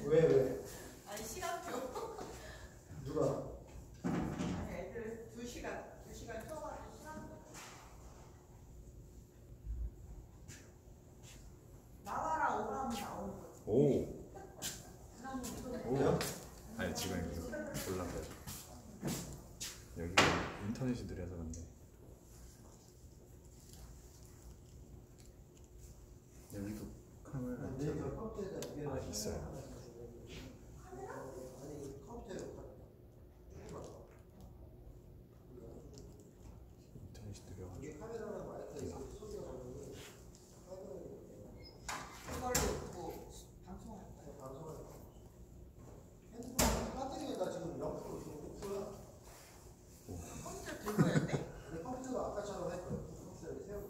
왜? 아니 시간표. 누가? 아니 애들 2시간 쳐가지고 시간표. 나와라 오라면 나오는 거지. 오. 뭐야? 아니 지금 여기서 올라가요. 여기 인터넷이 느려서 그런데. 여기도 카메라 있어요. 인터넷이 느려가지고. 이걸로 뭐 방송할 거야. 핸드폰 배터리가 지금 0% 지금 5%야. 컴퓨터 들고 해야 돼? 내 컴퓨터가 아까처럼 할 거야. 컴퓨터를 세우고.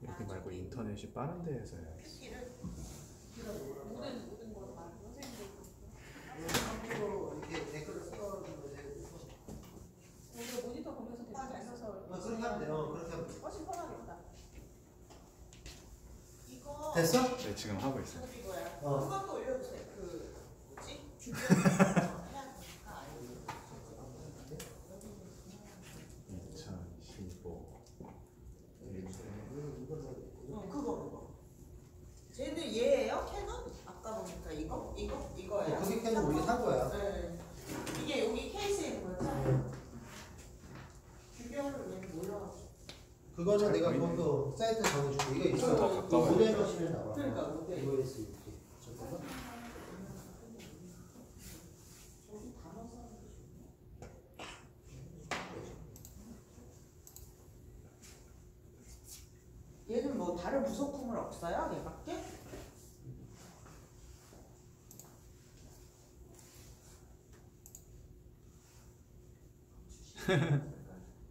여기 말고 인터넷이 빠른 데에서 해야겠어. PC를 모든 걸 다 선생님들. 컴퓨터로 이렇게 댓글을 써가지고 우리가 모니터 보면서 대충 앉아서 그렇게 하면 돼요. 그렇게 하면 돼. 훨씬 편하겠다. 이거 됐어? 네 지금 하고 있어요. 이거야. 어. 그것도 올려주세요. 그 뭐지? 주변 해야 되니까. 2015. 그거. 쟤는 얘예요? 캐논? 아까 보니까 이거예요. 그게 캐논 우리가 산 거야. 네. 이게 여기 케이스에 있는 거죠? 주변으로 얘는 몰라가지고. 그거는 내가 그것도 사이트 정해주고 이거 있어. 더 가까워요. 모델 머신에 나와. 그러니까 모델. 이거 있어 이렇게. 잠깐만. 저기 단어 써는 얘는 뭐 다른 부속품은 없어요? 얘밖에?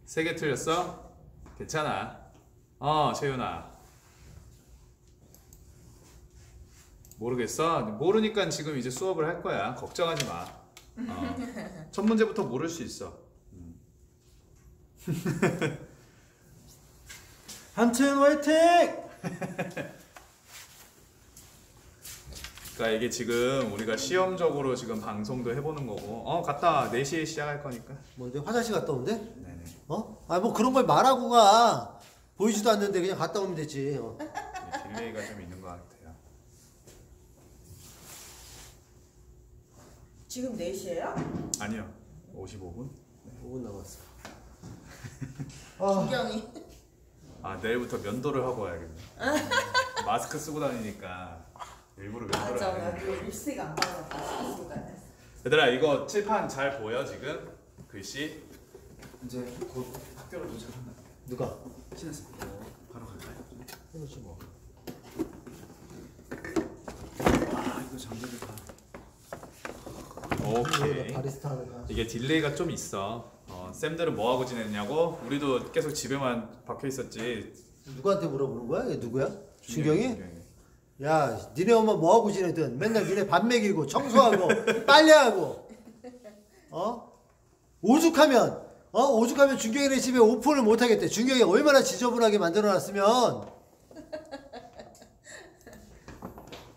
세 개 틀렸어? 괜찮아. 채윤아. 모르겠어? 모르니까 지금 이제 수업을 할 거야. 걱정하지 마. 첫 문제부터 모를 수 있어. 한채연 화이팅! 그러니까 이게 지금 우리가 시험적으로 지금 방송도 해보는 거고. 갔다 와. 4시에 시작할 거니까. 뭔데 화장실 갔다 온대? 네네. 뭐 그런 걸 말하고 가. 보이지도 않는데 그냥 갔다 오면 되지. 딜레이가 좀 있는 것 같아요. 지금 4시에요? 아니요. 55분? 5분 남았어. 주경이. 내일부터 면도를 하고 와야겠네. 마스크 쓰고 다니니까 일부러 면도를 맞아, 안 나도 했는데. 립스틱 안 발라서 쓰고 다녔어. 얘들아 이거 칠판 잘 보여 지금? 글씨? 이제 곧 학교로 도착한다. 누가? 신했어. 바로 갈까요? 해놓지 뭐. 이거 장비를 다. 오케이. 바리스타 하는 거. 이게 딜레이가 좀 있어. 쌤들은 뭐 하고 지냈냐고? 우리도 계속 집에만 박혀 있었지. 누구한테 물어보는 거야? 얘 누구야? 준경이? 준경이. 야, 니네 엄마 뭐 하고 지내든 맨날 니네 밥 먹이고 청소하고 빨래하고 오죽하면 준경이네 집에 오픈을 못 하겠대. 준경이가 얼마나 지저분하게 만들어놨으면.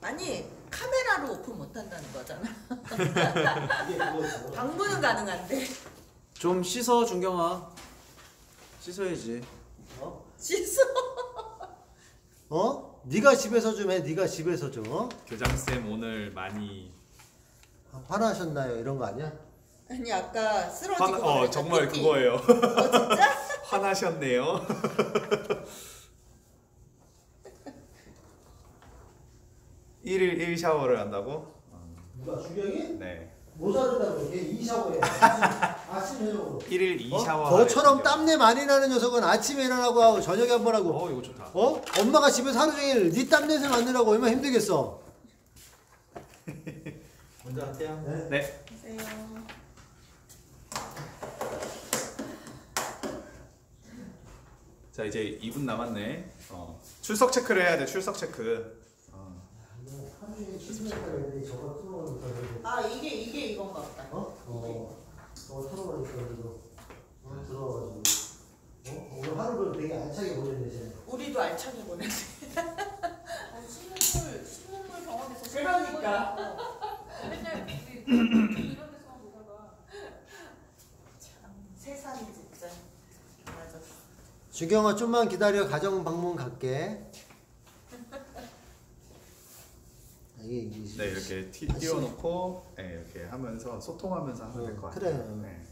아니 카메라로 오픈 못 한다는 거잖아. 이게 그거죠. 방문은 가능한데. 좀 씻어 준경아. 씻어야지. 씻어. 네가 집에서 좀 해. 네가 집에서 좀. 교장쌤 오늘 많이 화나셨나요? 이런 거 아니야? 아니 아까 쓰러지고 정말 PT. 그거예요. 진짜? 화나셨네요. 일일 1 샤워를 한다고? 누가 준경이? 네. 모자르다고 걔 2샤워해. 아침 저녁으로. 1일 2 샤워. 너처럼 땀내 많이 나는 녀석은 아침에 일어나고 하고 저녁에 한 번 하고. 이거 좋다. 엄마가 집에서 하루 종일 네 땀냄새 맡느라고 얼마나 힘들겠어. 먼저 할게요. 네. 안녕하세요. 자 이제 2분 남았네. 출석 체크를 해야 돼. 출석 체크. 하루 종일 씻으니까 애들이 저거 틀어놓으니까 그래도. 아 이게 이건가 보다. 저거 틀어놓으니까 그래도 들어와가지고. 오늘 하루를 되게 알차게 보냈네 쟤. 우리도 알차게 보냈네. 신문물 병원에서 그러니까. 세상이 진짜 맞아. 준경아 좀만 기다려. 가정 방문 갈게. 이게 네, 이렇게 띄워놓고 네, 이렇게 하면서 소통하면서 하면 될 것 같아요. 그래. 네.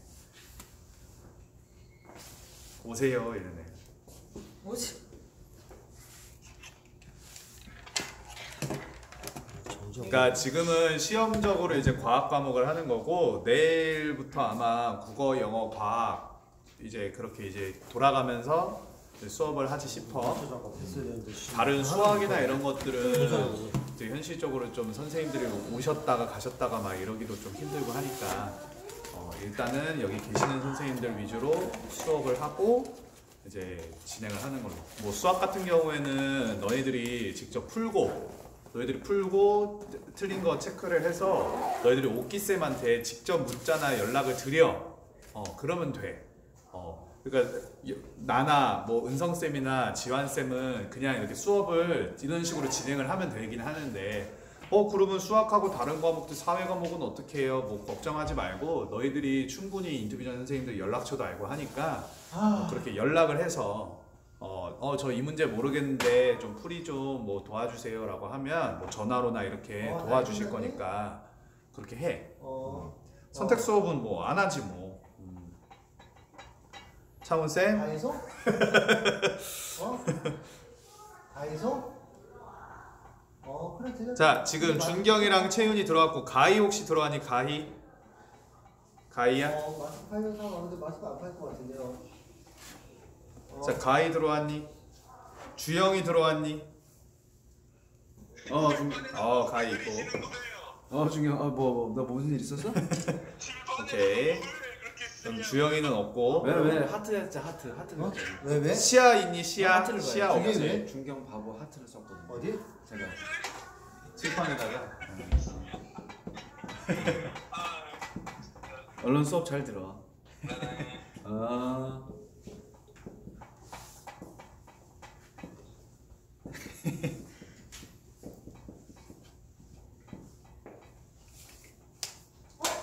오세요 이러네. 뭐지? 그러니까 지금은 시험적으로 이제 과학 과목을 하는 거고 내일부터 아마 국어, 영어, 과학 이제 그렇게 이제 돌아가면서 이제 수업을 하지 싶어. 다른 수학이나 이런 것들은 이제 현실적으로 좀 선생님들이 오셨다가 가셨다가 막 이러기도 좀 힘들고 하니까 일단은 여기 계시는 선생님들 위주로 수업을 하고 이제 진행을 하는 걸로. 뭐 수학 같은 경우에는 너희들이 직접 풀고 틀린 거 체크를 해서 너희들이 오키쌤한테 직접 문자나 연락을 드려. 그러면 돼. 그러니까 나나 뭐 은성쌤이나 지환쌤은 그냥 이렇게 수업을 이런 식으로 진행을 하면 되긴 하는데 그러면 수학하고 다른 과목들 사회 과목은 어떻게 해요? 뭐 걱정하지 말고 너희들이 충분히 인터뷰전 선생님들 연락처도 알고 하니까 그렇게 연락을 해서 저 이 문제 모르겠는데 좀 풀이 좀 뭐 도와주세요 라고 하면 뭐 전화로나 이렇게 도와주실 거니까 그렇게 해. 선택 수업은 뭐 안 하지 뭐. 차훈쌤? 다이소? 다이소? 그래 되겠다. 자, 지금 준경이랑 채윤이 들어왔고 가희 혹시 들어왔니? 가희야? 마스크 팔면 상관없는데 마스크 안 팔 것 같은데요. 자, 가희 들어왔니? 주영이 들어왔니? 가희 있고. 준경, 나 무슨 일 있었어? 오케이. 그럼 주영이는 없고. 왜 하트 했지 하트가 왜? 시아 있니? 시아? 하트를 시아 봐요. 없지? 왜? 준경 바보 하트를 썼거든요. 어디? 제가 칠판에다가. 얼른 수업 잘 들어.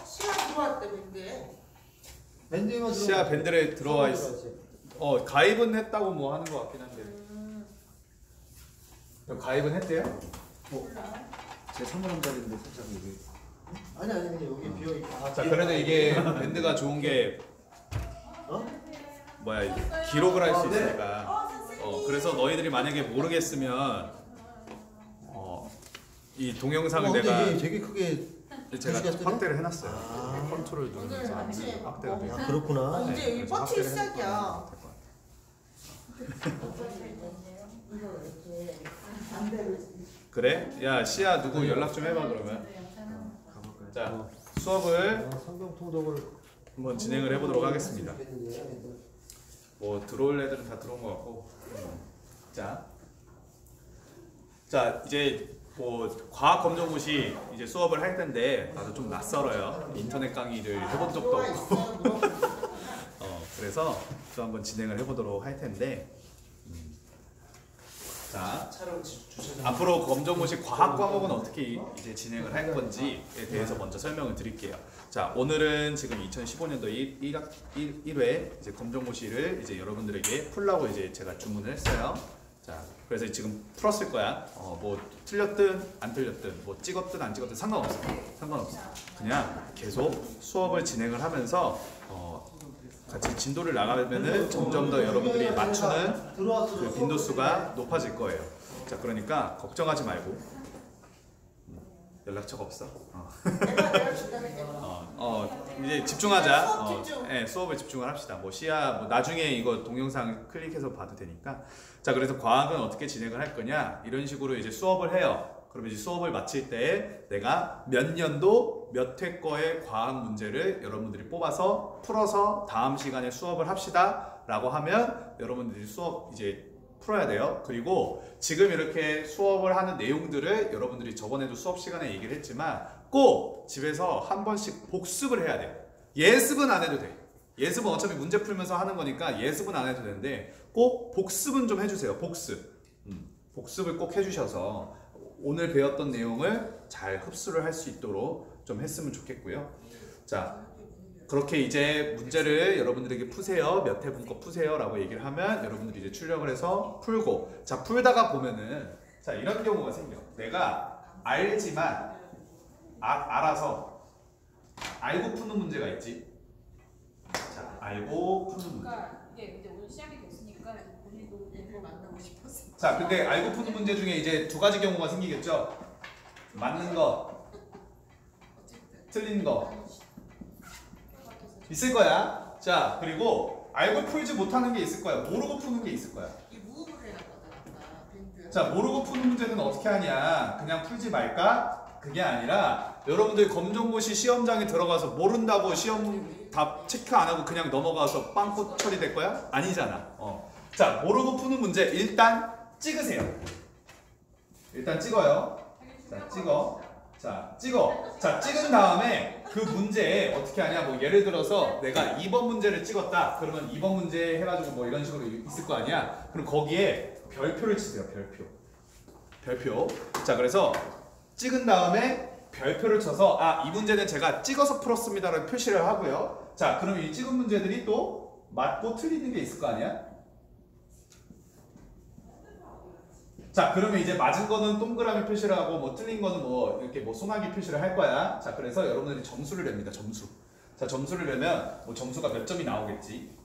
시간 들어왔대 밴드에. 밴드에만 시아 밴드에 들어와 있어. 들어왔지. 가입은 했다고 뭐 하는 것 같긴 한데. 가입은 했대요? 제 3월달인데 살짝 이게 아니 그냥 여기 비어 있고. 자, 그래도 이게 밴드가 좋은 게 기록을 할 수 있으니까. 그래서 너희들이 만약에 모르겠으면 이 동영상을 근데 내가 이게 되게 크게 제가 표시가 확대를 해놨어요. 컨트롤 오늘 누르면서 아침에 확대가 돼요. 그렇구나. 이제 이 그래서 뻗치 확대를 시작이야. 그래? 야, 시아 누구 연락 좀 해봐 그러면. 자, 수업을 성경 통독을 한번 진행을 해보도록 하겠습니다. 뭐 들어올 애들은 다 들어온 것 같고. 자 이제 뭐 과학 검정고시 이제 수업을 할 텐데 나도 좀 낯설어요. 인터넷 강의를 해본 적도 없고. 그래서 또 한번 진행을 해보도록 할 텐데. 자, 앞으로 검정고시 과학 과목은 어떻게 이제 진행을 할 건지에 대해서 먼저 설명을 드릴게요. 자, 오늘은 지금 2015년도 1회 이제 검정고시를 이제 여러분들에게 풀라고 이제 제가 주문을 했어요. 자, 그래서 지금 풀었을 거야. 뭐 틀렸든 안 틀렸든 뭐 찍었든 안 찍었든 상관없어. 그냥 계속 수업을 진행을 하면서 같이 진도를 나가면은 점점 더 여러분들이 맞추는 그 빈도수가 높아질 거예요. 자, 그러니까 걱정하지 말고 연락처가 없어. 내가 준다니까. 이제 집중하자. 수업 집중. 네, 수업을 집중을 합시다. 뭐 시야 뭐 나중에 이거 동영상 클릭해서 봐도 되니까. 자, 그래서 과학은 어떻게 진행을 할 거냐? 이런 식으로 이제 수업을 해요. 그러면 이제 수업을 마칠 때 내가 몇 년도 몇 회 거의 과학 문제를 여러분들이 뽑아서 풀어서 다음 시간에 수업을 합시다 라고 하면 여러분들이 수업 이제 풀어야 돼요. 그리고 지금 이렇게 수업을 하는 내용들을 여러분들이 저번에도 수업 시간에 얘기를 했지만 꼭 집에서 한 번씩 복습을 해야 돼요. 예습은 안 해도 돼. 예습은 어차피 문제 풀면서 하는 거니까 예습은 안 해도 되는데 꼭 복습은 좀 해주세요. 복습을 꼭 해주셔서 오늘 배웠던 내용을 잘 흡수를 할 수 있도록 좀 했으면 좋겠고요. 자, 그렇게 이제 문제를 여러분들에게 푸세요. 몇 회 분거 푸세요 라고 얘기를 하면 여러분들이 이제 출력을 해서 풀고, 자 풀다가 보면은 자 이런 경우가 생겨. 내가 알지만 알아서 알고 푸는 문제가 있지. 자 알고 푸는 문제. 그러니까 이게 이제 오늘 시작이 됐으니까 본인도 이거 만나고 싶었어. 자 근데 알고 푸는 문제 중에 이제 두 가지 경우가 생기겠죠. 맞는 거, 틀린 거 있을 거야. 자 그리고 알고 풀지 못하는 게 있을 거야. 모르고 푸는 게 있을 거야. 이 무음을 해놨다 밴드. 자 모르고 푸는 문제는 어떻게 하냐, 그냥 풀지 말까? 그게 아니라 여러분들 검정고시 시험장에 들어가서 모른다고 시험 답 체크 안 하고 그냥 넘어가서 빵꾸 처리될 거야? 아니잖아. 자 모르고 푸는 문제 일단 찍으세요. 일단 찍어요. 자 찍어. 자 찍어. 자 찍은 다음에 그 문제에 어떻게 하냐, 뭐 예를 들어서 내가 2번 문제를 찍었다 그러면 2번 문제 해가지고 뭐 이런 식으로 있을 거 아니야. 그럼 거기에 별표를 치세요. 별표. 자 그래서 찍은 다음에 별표를 쳐서 아 이 문제는 제가 찍어서 풀었습니다라는 표시를 하고요. 자 그럼 이 찍은 문제들이 또 맞고 틀리는 게 있을 거 아니야. 자 그러면 이제 맞은 거는 동그라미 표시를 하고 뭐 틀린 거는 뭐 이렇게 뭐 소나기 표시를 할 거야. 자 그래서 여러분들이 점수를 냅니다. 자 점수를 내면 뭐 점수가 몇 점이 나오겠지.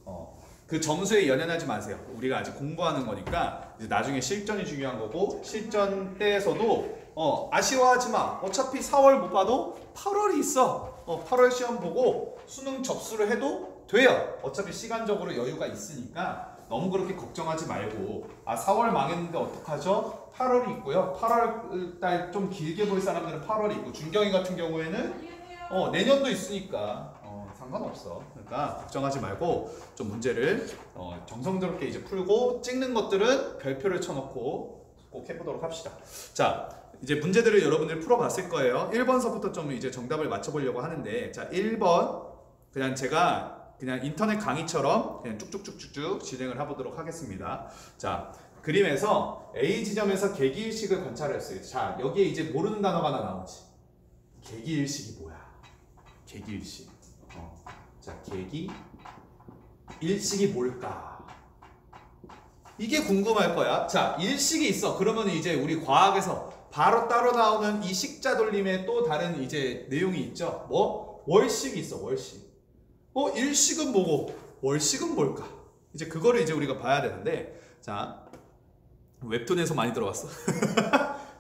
그 점수에 연연하지 마세요. 우리가 아직 공부하는 거니까 이제 나중에 실전이 중요한 거고, 실전 때에서도 아쉬워하지 마. 어차피 4월 못 봐도 8월이 있어. 8월 시험 보고 수능 접수를 해도 돼요. 어차피 시간적으로 여유가 있으니까 너무 그렇게 걱정하지 말고, 아 4월 망했는데 어떡하죠? 8월이 있고요. 8월 달 좀 길게 볼 사람들은 8월이 있고, 준경이 같은 경우에는 내년도 있으니까 상관없어. 그러니까 걱정하지 말고 좀 문제를 정성스럽게 이제 풀고, 찍는 것들은 별표를 쳐놓고 꼭 해보도록 합시다. 자 이제 문제들을 여러분들이 풀어봤을 거예요. 1번서부터 좀 이제 정답을 맞춰보려고 하는데, 자 1번 그냥 제가 그냥 인터넷 강의처럼 그냥 쭉쭉쭉쭉 진행을 해보도록 하겠습니다. 자 그림에서 A 지점에서 계기일식을 관찰했어요. 자 여기에 이제 모르는 단어가 하나 나오지. 계기일식이 뭐야? 계기일식. 자 계기일식이 뭘까? 이게 궁금할 거야. 자 일식이 있어. 그러면 이제 우리 과학에서 바로 따로 나오는 이 식자 돌림의 또 다른 이제 내용이 있죠. 뭐 월식이 있어. 월식. 일식은 뭐고 월식은 뭘까? 이제 그거를 이제 우리가 봐야 되는데, 자 웹툰에서 많이 들어왔어.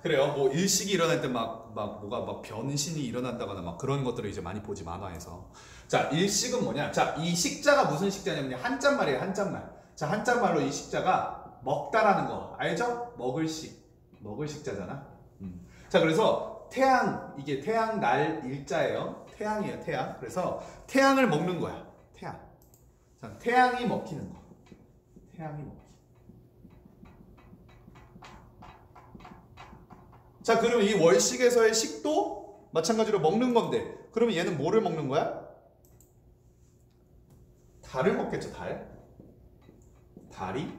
그래요. 뭐 일식이 일어날 때 뭐가 변신이 일어난다거나 막 그런 것들을 이제 많이 보지, 만화에서. 자 일식은 뭐냐? 자 이 식자가 무슨 식자냐면 한자말이에요. 한자말. 자 한자말로 이 식자가 먹다라는 거 알죠? 먹을 식자잖아. 자 그래서 태양, 이게 태양 날 일자예요. 태양이에요. 태양. 그래서 태양을 먹는 거야. 태양. 자 태양이 먹히는 거. 태양이 먹히는 거. 자 그러면 이 월식에서의 식도 마찬가지로 먹는 건데, 그러면 얘는 뭐를 먹는 거야? 달을 먹겠죠. 달이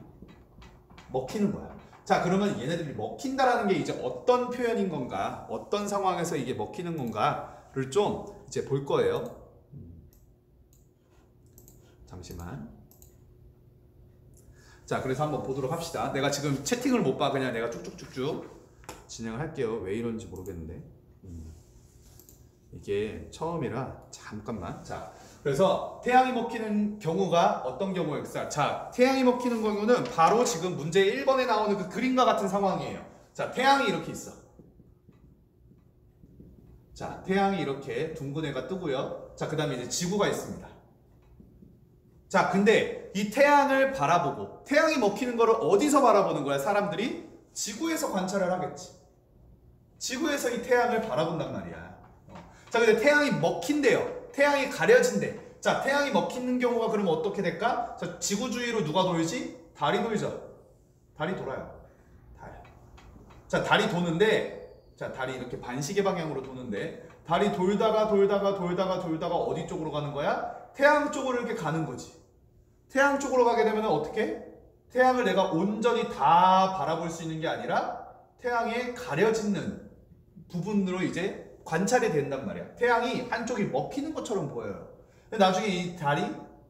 먹히는 거야. 자 그러면 얘네들이 먹힌다라는 게 이제 어떤 표현인 건가, 어떤 상황에서 이게 먹히는 건가를 좀 이제 볼 거예요. 잠시만. 자 그래서 한번 보도록 합시다. 내가 지금 채팅을 못 봐. 그냥 내가 쭉쭉쭉쭉 진행을 할게요. 왜 이런지 모르겠는데 이게 처음이라 잠깐만. 자 그래서 태양이 먹히는 경우가 어떤 경우일까? 자 태양이 먹히는 경우는 바로 지금 문제 1번에 나오는 그 그림과 같은 상황이에요. 자 태양이 이렇게 있어. 자 태양이 이렇게 둥근 애가 뜨고요. 자 그 다음에 이제 지구가 있습니다. 자 근데 이 태양을 바라보고, 태양이 먹히는 거를 어디서 바라보는 거야? 사람들이 지구에서 관찰을 하겠지. 지구에서 이 태양을 바라본단 말이야. 자 근데 태양이 먹힌대요. 태양이 가려진대. 자 태양이 먹히는 경우가 그러면 어떻게 될까? 자 지구 주위로 누가 돌지? 달이 돌죠. 달이 돌아요. 자 달이 도는데, 자 달이 이렇게 반시계 방향으로 도는데, 달이 돌다가 어디 쪽으로 가는 거야? 태양 쪽으로 이렇게 가는 거지. 태양 쪽으로 가게 되면 어떻게? 태양을 내가 온전히 다 바라볼 수 있는 게 아니라 태양에 가려지는 부분으로 이제 관찰이 된단 말이야. 태양이 한쪽이 먹히는 것처럼 보여요. 근데 나중에 이 달이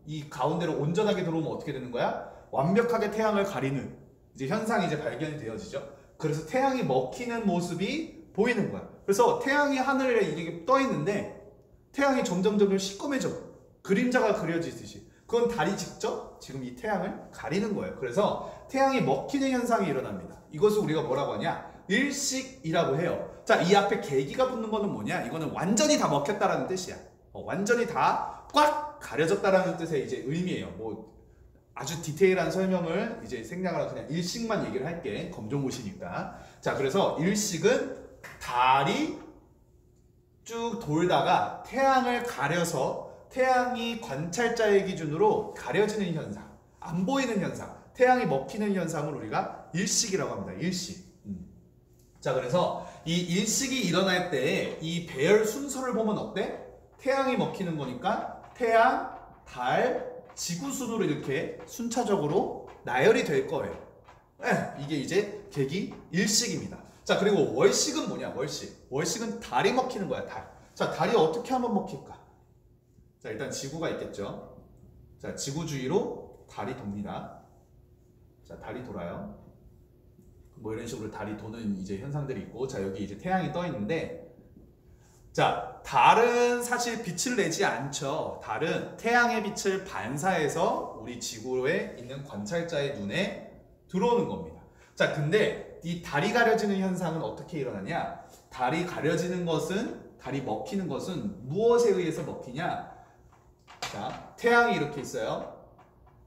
이 가운데로 온전하게 들어오면 어떻게 되는 거야? 완벽하게 태양을 가리는 이제 현상이 이제 발견이 되어지죠. 그래서 태양이 먹히는 모습이 보이는 거야. 그래서 태양이 하늘에 이렇게 떠 있는데 태양이 점점 시꺼매져. 그림자가 그려지듯이. 그건 달이 직접 지금 이 태양을 가리는 거예요. 그래서 태양이 먹히는 현상이 일어납니다. 이것을 우리가 뭐라고 하냐? 일식이라고 해요. 자, 이 앞에 계기가 붙는 거는 뭐냐? 이거는 완전히 다 먹혔다라는 뜻이야. 완전히 다 꽉 가려졌다라는 뜻의 이제 의미예요. 뭐 아주 디테일한 설명을 이제 생략하라 그냥 일식만 얘기를 할게. 검정고시니까. 자, 그래서 일식은 달이 쭉 돌다가 태양을 가려서 태양이 관찰자의 기준으로 가려지는 현상, 안 보이는 현상, 태양이 먹히는 현상을 우리가 일식이라고 합니다. 일식. 자, 그래서 이 일식이 일어날 때 이 배열 순서를 보면 어때? 태양이 먹히는 거니까 태양, 달, 지구 순으로 이렇게 순차적으로 나열이 될 거예요. 이게 이제 계기 일식입니다. 자, 그리고 월식은 뭐냐? 월식. 월식은 달이 먹히는 거야, 달. 자, 달이 어떻게 하면 먹힐까? 자, 일단 지구가 있겠죠. 자, 지구 주위로 달이 돕니다. 자, 달이 돌아요. 뭐 이런 식으로 달이 도는 이제 현상들이 있고, 자, 여기 이제 태양이 떠 있는데, 자, 달은 사실 빛을 내지 않죠. 달은 태양의 빛을 반사해서 우리 지구에 있는 관찰자의 눈에 들어오는 겁니다. 자, 근데 이 달이 가려지는 현상은 어떻게 일어나냐? 달이 가려지는 것은, 달이 먹히는 것은 무엇에 의해서 먹히냐? 자, 태양이 이렇게 있어요.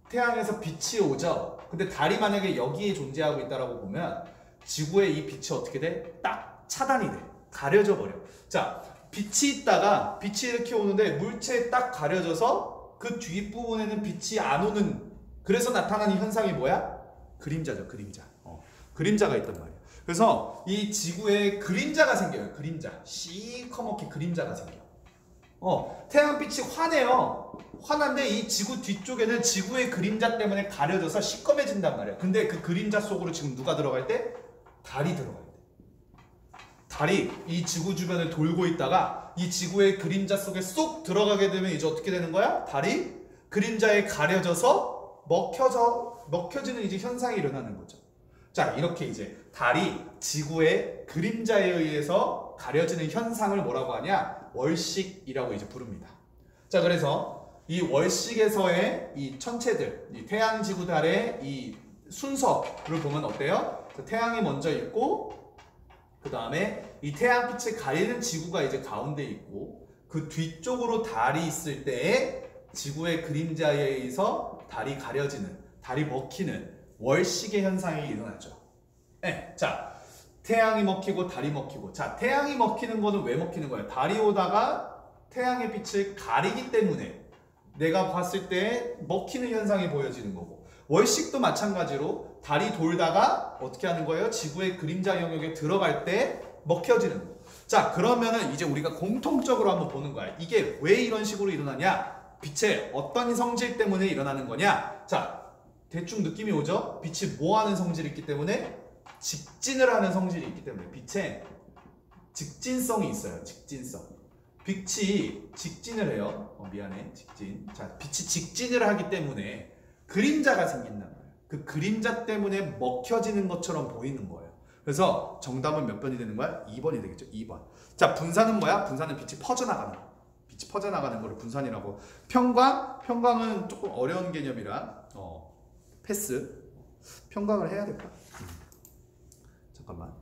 태양에서 빛이 오죠. 근데 달이 만약에 여기에 존재하고 있다라고 보면 지구의 이 빛이 어떻게 돼? 딱 차단이 돼. 가려져 버려. 자, 빛이 있다가 빛이 이렇게 오는데 물체에 딱 가려져서 그 뒷부분에는 빛이 안 오는, 그래서 나타나는 현상이 뭐야? 그림자죠, 그림자. 그림자가 있단 말이야. 그래서 이 지구에 그림자가 생겨요. 그림자. 시커멓게 그림자가 생겨. 태양빛이 환해요. 환한데 이 지구 뒤쪽에는 지구의 그림자 때문에 가려져서 시꺼매진단 말이야. 근데 그 그림자 속으로 지금 누가 들어갈 때? 달이 들어갈 때. 달이 이 지구 주변을 돌고 있다가 이 지구의 그림자 속에 쏙 들어가게 되면 이제 어떻게 되는 거야? 달이 그림자에 가려져서 먹혀지는 이제 현상이 일어나는 거죠. 자, 이렇게 이제 달이 지구의 그림자에 의해서 가려지는 현상을 뭐라고 하냐? 월식이라고 이제 부릅니다. 자, 그래서 이 월식에서의 이 천체들, 이 태양, 지구, 달의 이 순서를 보면 어때요? 태양이 먼저 있고, 그 다음에 이 태양빛을 가리는 지구가 이제 가운데 있고, 그 뒤쪽으로 달이 있을 때에 지구의 그림자에 의해서 달이 가려지는, 달이 먹히는 월식의 현상이 일어나죠. 자, 태양이 먹히고 달이 먹히고. 자, 태양이 먹히는 거는 왜 먹히는 거야? 달이 오다가 태양의 빛을 가리기 때문에 내가 봤을 때 먹히는 현상이 보여지는 거고, 월식도 마찬가지로 달이 돌다가 어떻게 하는 거예요? 지구의 그림자 영역에 들어갈 때 먹혀지는 거. 자, 그러면은 이제 우리가 공통적으로 한번 보는 거야. 이게 왜 이런 식으로 일어나냐? 빛의 어떤 성질 때문에 일어나는 거냐? 자, 대충 느낌이 오죠? 빛이 뭐 하는 성질이 있기 때문에? 직진을 하는 성질이 있기 때문에. 빛에 직진성이 있어요. 직진성. 빛이 직진을 해요. 미안해. 직진. 자, 빛이 직진을 하기 때문에 그림자가 생긴단 말이에요. 그 그림자 때문에 먹혀지는 것처럼 보이는 거예요. 그래서 정답은 몇 번이 되는 거야? 2번이 되겠죠. 2번. 자, 분산은 뭐야? 분산은 빛이 퍼져나가는 거. 빛이 퍼져나가는 거를 분산이라고. 평광은 조금 어려운 개념이라 패스. 평광을 해야 될까? 잠깐만.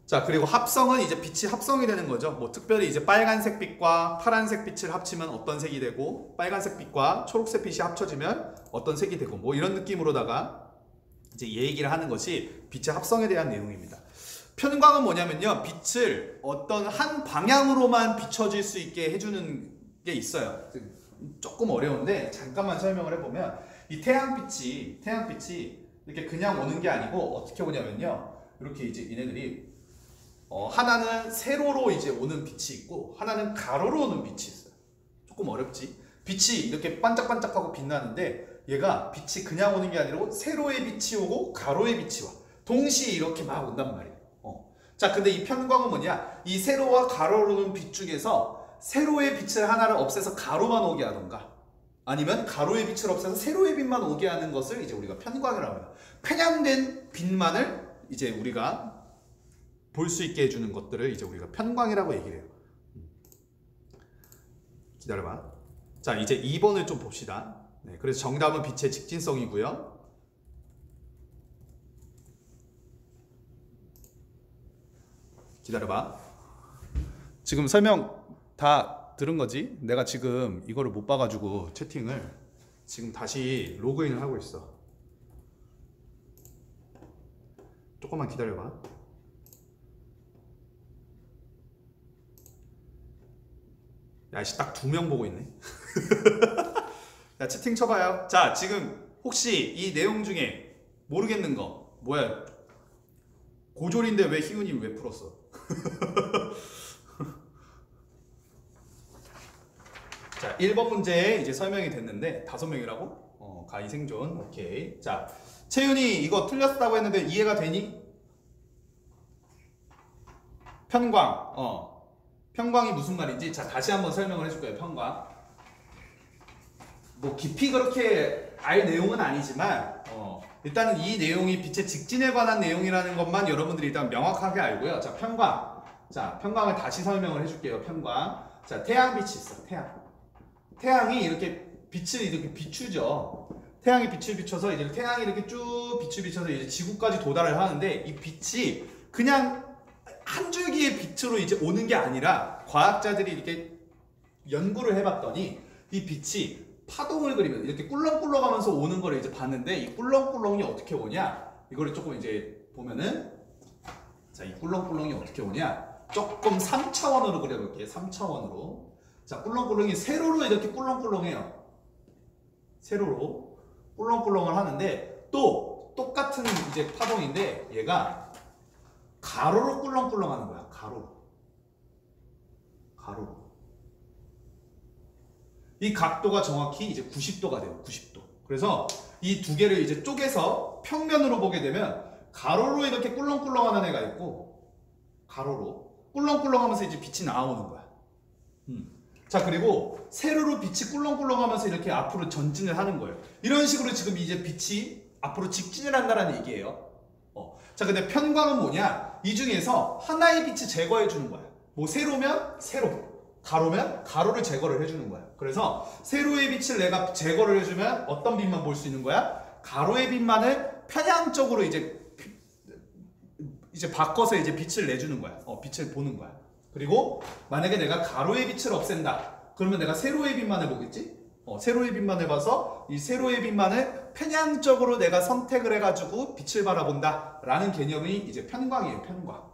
자, 그리고 합성은 이제 빛이 합성이 되는 거죠. 뭐 특별히 이제 빨간색 빛과 파란색 빛을 합치면 어떤 색이 되고, 빨간색 빛과 초록색 빛이 합쳐지면 어떤 색이 되고, 뭐 이런 느낌으로다가 이제 얘기를 하는 것이 빛의 합성에 대한 내용입니다. 편광은 뭐냐면요, 빛을 어떤 한 방향으로만 비춰질 수 있게 해주는 게 있어요. 조금 어려운데 잠깐만 설명을 해보면, 이 태양빛이 이렇게 그냥 오는 게 아니고 어떻게 오냐면요, 이렇게 이제 얘네들이 하나는 세로로 이제 오는 빛이 있고 하나는 가로로 오는 빛이 있어요. 조금 어렵지? 빛이 이렇게 반짝반짝하고 빛나는데 얘가 빛이 그냥 오는 게 아니라 세로의 빛이 오고 가로의 빛이 와. 동시에 이렇게 막 온단 말이에요. 자, 근데 이 편광은 뭐냐? 이 세로와 가로로 오는 빛 중에서 세로의 빛을 하나를 없애서 가로만 오게 하던가, 아니면 가로의 빛을 없애서 세로의 빛만 오게 하는 것을 이제 우리가 편광이라고 해요. 편향된 빛만을 이제 우리가 볼 수 있게 해주는 것들을 이제 우리가 편광이라고 얘기를 해요. 기다려봐. 자, 이제 2번을 좀 봅시다. 네, 그래서 정답은 빛의 직진성이고요. 기다려봐. 지금 설명 다 들은 거지? 내가 지금 이거를 못 봐가지고 채팅을 지금 다시 로그인을 하고 있어. 조금만 기다려봐. 야씨, 딱 2명 보고 있네. 야, 채팅 쳐봐요. 자, 지금 혹시 이 내용 중에 모르겠는 거 뭐야? 고졸인데 왜 희훈이 왜 풀었어? 자, 1번 문제 이제 설명이 됐는데 5명이라고? 가히 생존. 오케이. 자, 채윤이 이거 틀렸다고 했는데 이해가 되니? 편광. 편광이 무슨 말인지 자, 다시 한번 설명을 해줄 거예요. 편광. 뭐 깊이 그렇게 알 내용은 아니지만 일단은 이 내용이 빛의 직진에 관한 내용이라는 것만 여러분들이 일단 명확하게 알고요. 자, 편광. 자, 편광을 다시 설명을 해줄게요. 편광. 자, 태양빛이 있어. 태양이 이렇게 빛을 이렇게 비추죠. 태양이 빛을 비춰서 이제 태양이 이렇게 쭉 빛을 비춰서 이제 지구까지 도달을 하는데, 이 빛이 그냥 한 줄기의 빛으로 이제 오는 게 아니라 과학자들이 이렇게 연구를 해봤더니 이 빛이 파동을 그리면 이렇게 꿀렁꿀렁하면서 오는 걸 이제 봤는데, 이 꿀렁꿀렁이 어떻게 오냐? 이거를 조금 이제 보면은, 자, 이 꿀렁꿀렁이 어떻게 오냐? 조금 3차원으로 그려볼게요. 3차원으로. 자, 꿀렁꿀렁이 세로로 이렇게 꿀렁꿀렁해요. 세로로 꿀렁꿀렁을 하는데, 또 똑같은 이제 파동인데 얘가 가로로 꿀렁꿀렁하는 거야. 가로로. 이 각도가 정확히 이제 90도가 돼요. 90도. 그래서 이 두 개를 이제 쪼개서 평면으로 보게 되면 가로로 이렇게 꿀렁꿀렁하는 애가 있고, 가로로 꿀렁꿀렁하면서 이제 빛이 나오는 거야. 자, 그리고 세로로 빛이 꿀렁꿀렁하면서 이렇게 앞으로 전진을 하는 거예요. 이런 식으로 지금 이제 빛이 앞으로 직진을 한다는 얘기예요. 자, 근데 편광은 뭐냐? 이 중에서 하나의 빛을 제거해 주는 거야. 뭐 세로면 세로, 가로면 가로를 제거를 해주는 거야. 그래서 세로의 빛을 내가 제거를 해주면 어떤 빛만 볼 수 있는 거야? 가로의 빛만을 편향적으로 이제 바꿔서 이제 빛을 내주는 거야. 빛을 보는 거야. 그리고 만약에 내가 가로의 빛을 없앤다, 그러면 내가 세로의 빛만을 보겠지? 세로의 빛만을 봐서 이 세로의 빛만을 편향적으로 내가 선택을 해가지고 빛을 바라본다 라는 개념이 이제 편광이에요. 편광.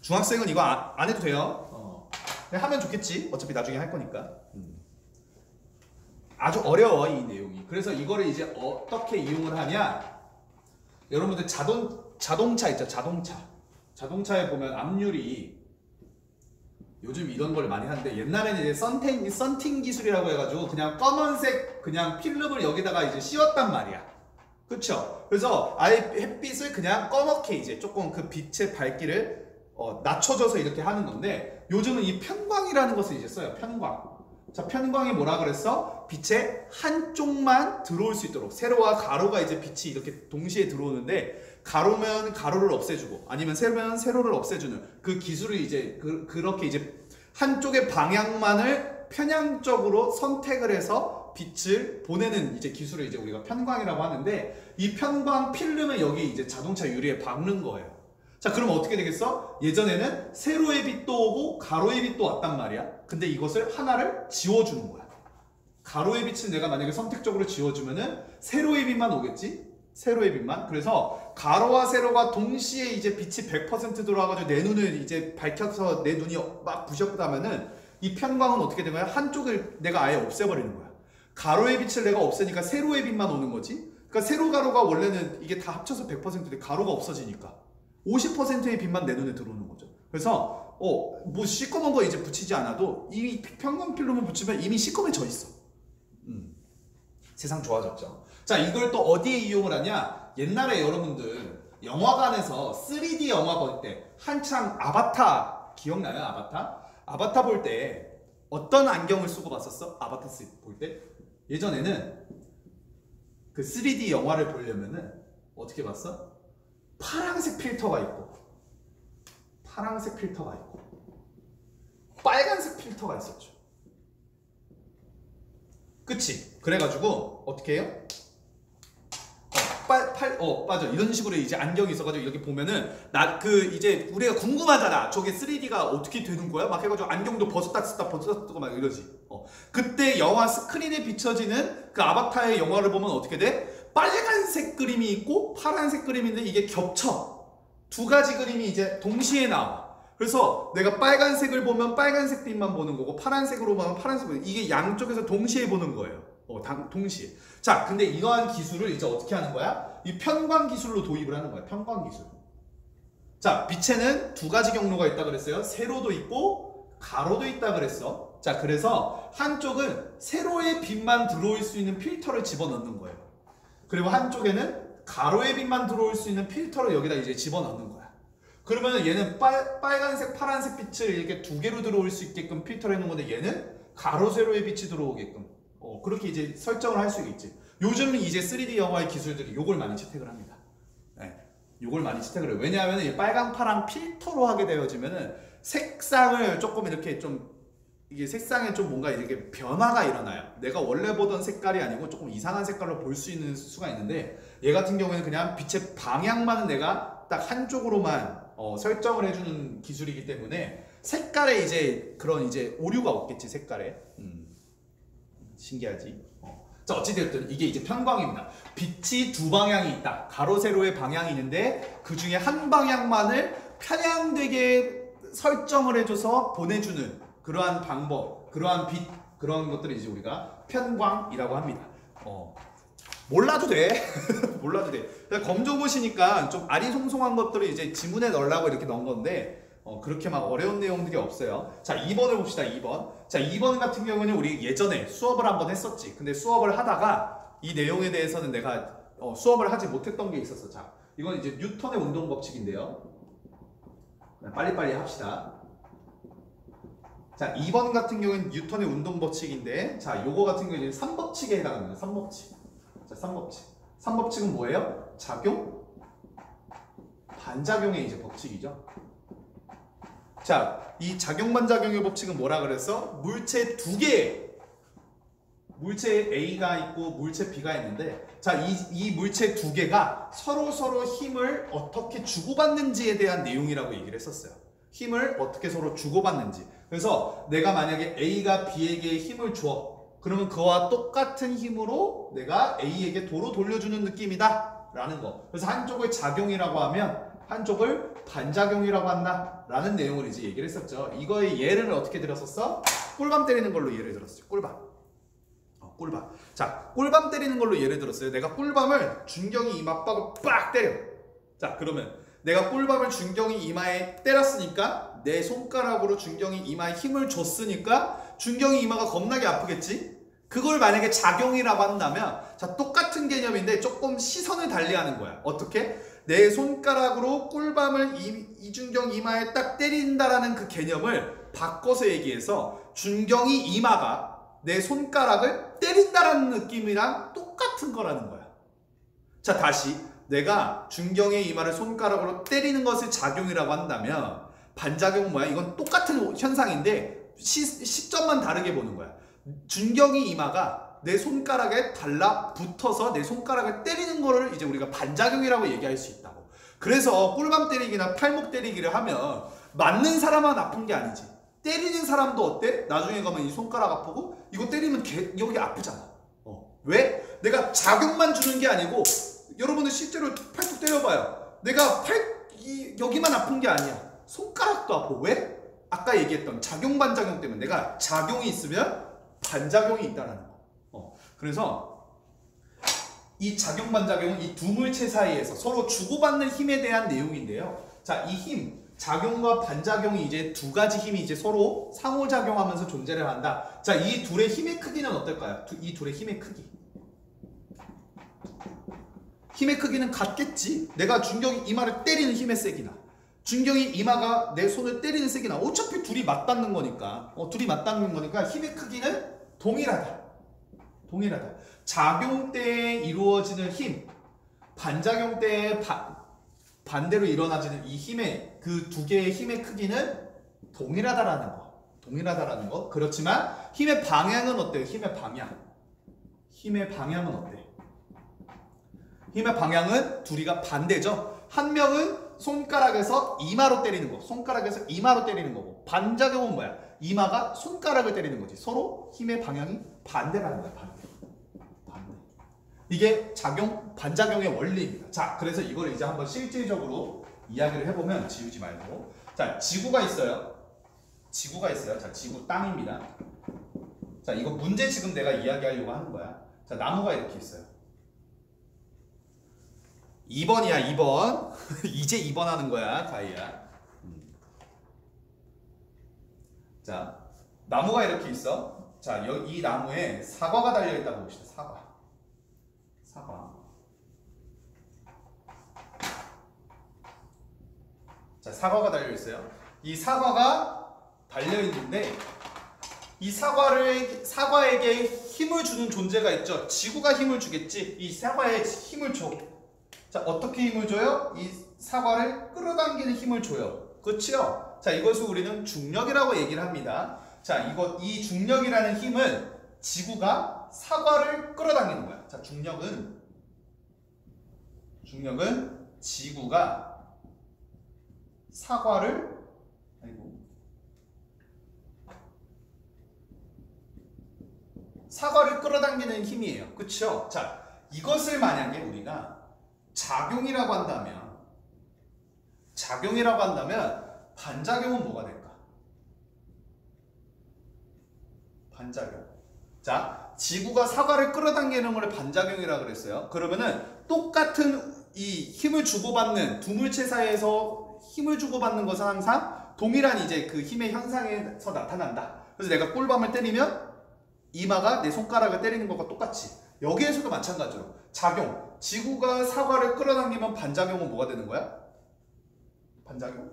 중학생은 이거 안 해도 돼요. 그냥 하면 좋겠지. 어차피 나중에 할 거니까. 아주 어려워, 이 내용이. 그래서 이거를 이제 어떻게 이용을 하냐? 여러분들 자동차 있죠? 자동차에 보면 앞유리, 요즘 이런 걸 많이 하는데, 옛날에는 이제 썬팅 기술이라고 해가지고 그냥 검은색 그냥 필름을 여기다가 이제 씌웠단 말이야. 그쵸? 그래서 아예 햇빛을 그냥 검게 이제 조금 그 빛의 밝기를 낮춰줘서 이렇게 하는 건데, 요즘은 이 편광이라는 것을 이제 써요. 편광. 자, 편광이 뭐라 그랬어? 빛의 한쪽만 들어올 수 있도록, 세로와 가로가 이제 빛이 이렇게 동시에 들어오는데, 가로면 가로를 없애주고 아니면 세로면 세로를 없애주는 그 기술을 이제 그렇게 이제 한쪽의 방향만을 편향적으로 선택을 해서 빛을 보내는 이제 기술을 이제 우리가 편광이라고 하는데, 이 편광 필름을 여기 이제 자동차 유리에 박는 거예요. 자, 그러면 어떻게 되겠어? 예전에는 세로의 빛도 오고 가로의 빛도 왔단 말이야. 근데 이것을 하나를 지워주는 거야. 가로의 빛을 내가 만약에 선택적으로 지워주면은 세로의 빛만 오겠지? 세로의 빛만. 그래서 가로와 세로가 동시에 이제 빛이 100% 들어와가지고 내 눈을 이제 밝혀서 내 눈이 막 부셨다면은 이 편광은 어떻게 된 거야? 한쪽을 내가 아예 없애버리는 거야. 가로의 빛을 내가 없애니까 세로의 빛만 오는 거지. 그러니까 세로 가로가 원래는 이게 다 합쳐서 100%인데 가로가 없어지니까 50%의 빛만 내 눈에 들어오는 거죠. 그래서 뭐 시꺼먼 거 이제 붙이지 않아도 이미 편광 필름을 붙이면 이미 시꺼매져 있어. 세상 좋아졌죠. 자, 이걸 또 어디에 이용을 하냐? 옛날에 여러분들 영화관에서 3D 영화 볼 때 한창 아바타 기억나요? 아바타 볼 때 어떤 안경을 쓰고 봤었어? 아바타 볼 때? 예전에는 그 3D 영화를 보려면은 어떻게 봤어? 파란색 필터가 있고 빨간색 필터가 있었죠. 그치? 그래가지고 어떻게 해요? 맞아. 이런 식으로 이제 안경이 있어가지고 이렇게 보면은 이제 우리가 궁금하잖아. 저게 3D가 어떻게 되는 거야? 막 해가지고 안경도 벗었다 쓰고 막 이러지. 그때 영화 스크린에 비춰지는 그 아바타의 영화를 보면 어떻게 돼? 빨간색 그림이 있고 파란색 그림인데 이게 겹쳐. 두 가지 그림이 이제 동시에 나와. 그래서 내가 빨간색을 보면 빨간색 빛만 보는 거고 파란색으로 보면 파란색 빛. 이게 양쪽에서 동시에 보는 거예요. 동시에. 자, 근데 이러한 기술을 이제 어떻게 하는 거야? 이 편광 기술로 도입을 하는 거야. 편광 기술. 자, 빛에는 두 가지 경로가 있다 그랬어요. 세로도 있고 가로도 있다 그랬어. 자, 그래서 한쪽은 세로의 빛만 들어올 수 있는 필터를 집어넣는 거예요. 그리고 한쪽에는 가로의 빛만 들어올 수 있는 필터를 여기다 이제 집어넣는 거야. 그러면 얘는 빨간색, 파란색 빛을 이렇게 두 개로 들어올 수 있게끔 필터를 해놓은 건데 얘는 가로, 세로의 빛이 들어오게끔 그렇게 이제 설정을 할 수 있지. 요즘은 이제 3D 영화의 기술들이 요걸 많이 채택을 합니다. 네, 요걸 많이 채택을 해요. 왜냐하면 이 빨강, 파랑 필터로 하게 되어지면은 색상을 조금 이렇게 좀 이게 색상에 좀 뭔가 이렇게 변화가 일어나요. 내가 원래 보던 색깔이 아니고 조금 이상한 색깔로 볼 수 있는 수가 있는데 얘 같은 경우에는 그냥 빛의 방향만은 내가 딱 한쪽으로만 설정을 해주는 기술이기 때문에 색깔에 이제 그런 이제 오류가 없겠지. 색깔에. 신기하지? 자, 어찌되었든 이게 이제 편광입니다. 빛이 두 방향이 있다. 가로, 세로의 방향이 있는데 그 중에 한 방향만을 편향되게 설정을 해줘서 보내주는 그러한 방법, 그러한 빛, 그런 것들을 이제 우리가 편광이라고 합니다. 몰라도 돼. 몰라도 돼. 검정 보시니까 좀 아리송송한 것들을 이제 지문에 넣으려고 이렇게 넣은 건데 그렇게 막 어려운 내용들이 없어요. 자, 2번을 봅시다. 2번. 자, 2번 같은 경우는 우리 예전에 수업을 한번 했었지. 근데 수업을 하다가 이 내용에 대해서는 내가 수업을 하지 못했던 게 있었어. 자, 이건 이제 뉴턴의 운동 법칙인데요. 빨리빨리 합시다. 자, 2번 같은 경우는 뉴턴의 운동 법칙인데, 자, 요거 같은 경우는 3법칙에 해당합니다. 3법칙. 자, 3법칙. 3법칙은 뭐예요? 작용, 반작용의 이제 법칙이죠. 자, 이 작용 반작용의 법칙은 뭐라 그랬어? 물체 두 개, 물체 A가 있고 물체 B가 있는데, 자, 이 물체 두 개가 서로 힘을 어떻게 주고받는지에 대한 내용이라고 얘기를 했었어요. 힘을 어떻게 서로 주고받는지. 그래서 내가 만약에 A가 B에게 힘을 줘. 그러면 그와 똑같은 힘으로 내가 A에게 도로 돌려주는 느낌이다 라는 거. 그래서 한쪽을 작용이라고 하면 한쪽을 반작용이라고 한다 라는 내용을 이제 얘기를 했었죠. 이거의 예를 어떻게 들었었어? 꿀밤 때리는 걸로 예를 들었어요. 꿀밤. 꿀밤. 자, 꿀밤 때리는 걸로 예를 들었어요. 내가 꿀밤을 준경이 이마박을 빡 때려. 자, 그러면 내가 꿀밤을 준경이 이마에 때렸으니까 내 손가락으로 준경이 이마에 힘을 줬으니까 준경이 이마가 겁나게 아프겠지? 그걸 만약에 작용이라고 한다면, 자, 똑같은 개념인데 조금 시선을 달리하는 거야. 어떻게? 내 손가락으로 꿀밤을 이준경 이마에 딱 때린다라는 그 개념을 바꿔서 얘기해서 준경이 이마가 내 손가락을 때린다라는 느낌이랑 똑같은 거라는 거야. 자, 다시 내가 준경의 이마를 손가락으로 때리는 것을 작용이라고 한다면 반작용은 뭐야? 이건 똑같은 현상인데 시점만 다르게 보는 거야. 준경이 이마가 내 손가락에 달라붙어서 내 손가락을 때리는 거를 이제 우리가 반작용이라고 얘기할 수 있다고. 그래서 꿀밤 때리기나 팔목 때리기를 하면 맞는 사람만 아픈 게 아니지. 때리는 사람도 어때? 나중에 가면 이 손가락 아프고 이거 때리면 여기 아프잖아. 왜? 내가 작용만 주는 게 아니고, 여러분들 실제로 팔뚝 때려봐요. 내가 여기만 아픈 게 아니야. 손가락도 아파. 왜? 아까 얘기했던 작용 반작용 때문에 내가 작용이 있으면 반작용이 있다는 거. 그래서 이 작용 반작용은 이 두 물체 사이에서 서로 주고받는 힘에 대한 내용인데요. 자, 이 힘, 작용과 반작용이 이제 두 가지 힘이 이제 서로 상호작용하면서 존재를 한다. 자, 이 둘의 힘의 크기는 어떨까요? 이 둘의 힘의 크기. 힘의 크기는 같겠지. 내가 준경이 이마를 때리는 힘의 세기나 준경이 이마가 내 손을 때리는 세기나 어차피 둘이 맞닿는 거니까 둘이 맞닿는 거니까 힘의 크기는 동일하다. 동일하다. 작용 때에 이루어지는 힘, 반작용 때에 반대로 일어나지는 이 힘의 그 두 개의 힘의 크기는 동일하다라는 거. 동일하다라는 거. 그렇지만 힘의 방향은 어때요? 힘의 방향. 힘의 방향은 어때? 힘의 방향은 둘이가 반대죠. 한 명은 손가락에서 이마로 때리는 거. 손가락에서 이마로 때리는 거고. 반작용은 뭐야? 이마가 손가락을 때리는 거지. 서로 힘의 방향이 반대라는 거야. 반대. 이게 반작용의 원리입니다. 자, 그래서 이걸 이제 한번 실질적으로 이야기를 해보면 지우지 말고. 자, 지구가 있어요. 지구가 있어요. 자, 지구 땅입니다. 자, 이거 문제 지금 내가 이야기하려고 하는 거야. 자, 나무가 이렇게 있어요. 2번이야, 2번. 이제 2번 하는 거야, 가희야. 자, 나무가 이렇게 있어. 자, 이 나무에 사과가 달려있다고 봅시다. 사과. 자, 사과가 달려있어요. 이 사과가 달려있는데 이 사과에게 힘을 주는 존재가 있죠. 지구가 힘을 주겠지. 이 사과에 힘을 줘. 자, 어떻게 힘을 줘요? 이 사과를 끌어당기는 힘을 줘요. 그렇죠? 자, 이것을 우리는 중력이라고 얘기를 합니다. 자, 이 중력이라는 힘은 지구가 사과를 끌어당기는 거야. 자, 중력은 지구가 사과를 끌어당기는 힘이에요. 그쵸? 자, 이것을 만약에 우리가 작용이라고 한다면 반작용은 뭐가 될까? 반작용. 자, 지구가 사과를 끌어당기는 걸 반작용이라고 그랬어요. 그러면은 똑같은 이 힘을 주고받는 두 물체 사이에서 힘을 주고받는 것은 항상 동일한 이제 그 힘의 현상에서 나타난다. 그래서 내가 꿀밤을 때리면 이마가 내 손가락을 때리는 것과 똑같이 여기에서도 마찬가지로 작용. 지구가 사과를 끌어당기면 반작용은 뭐가 되는 거야? 반작용은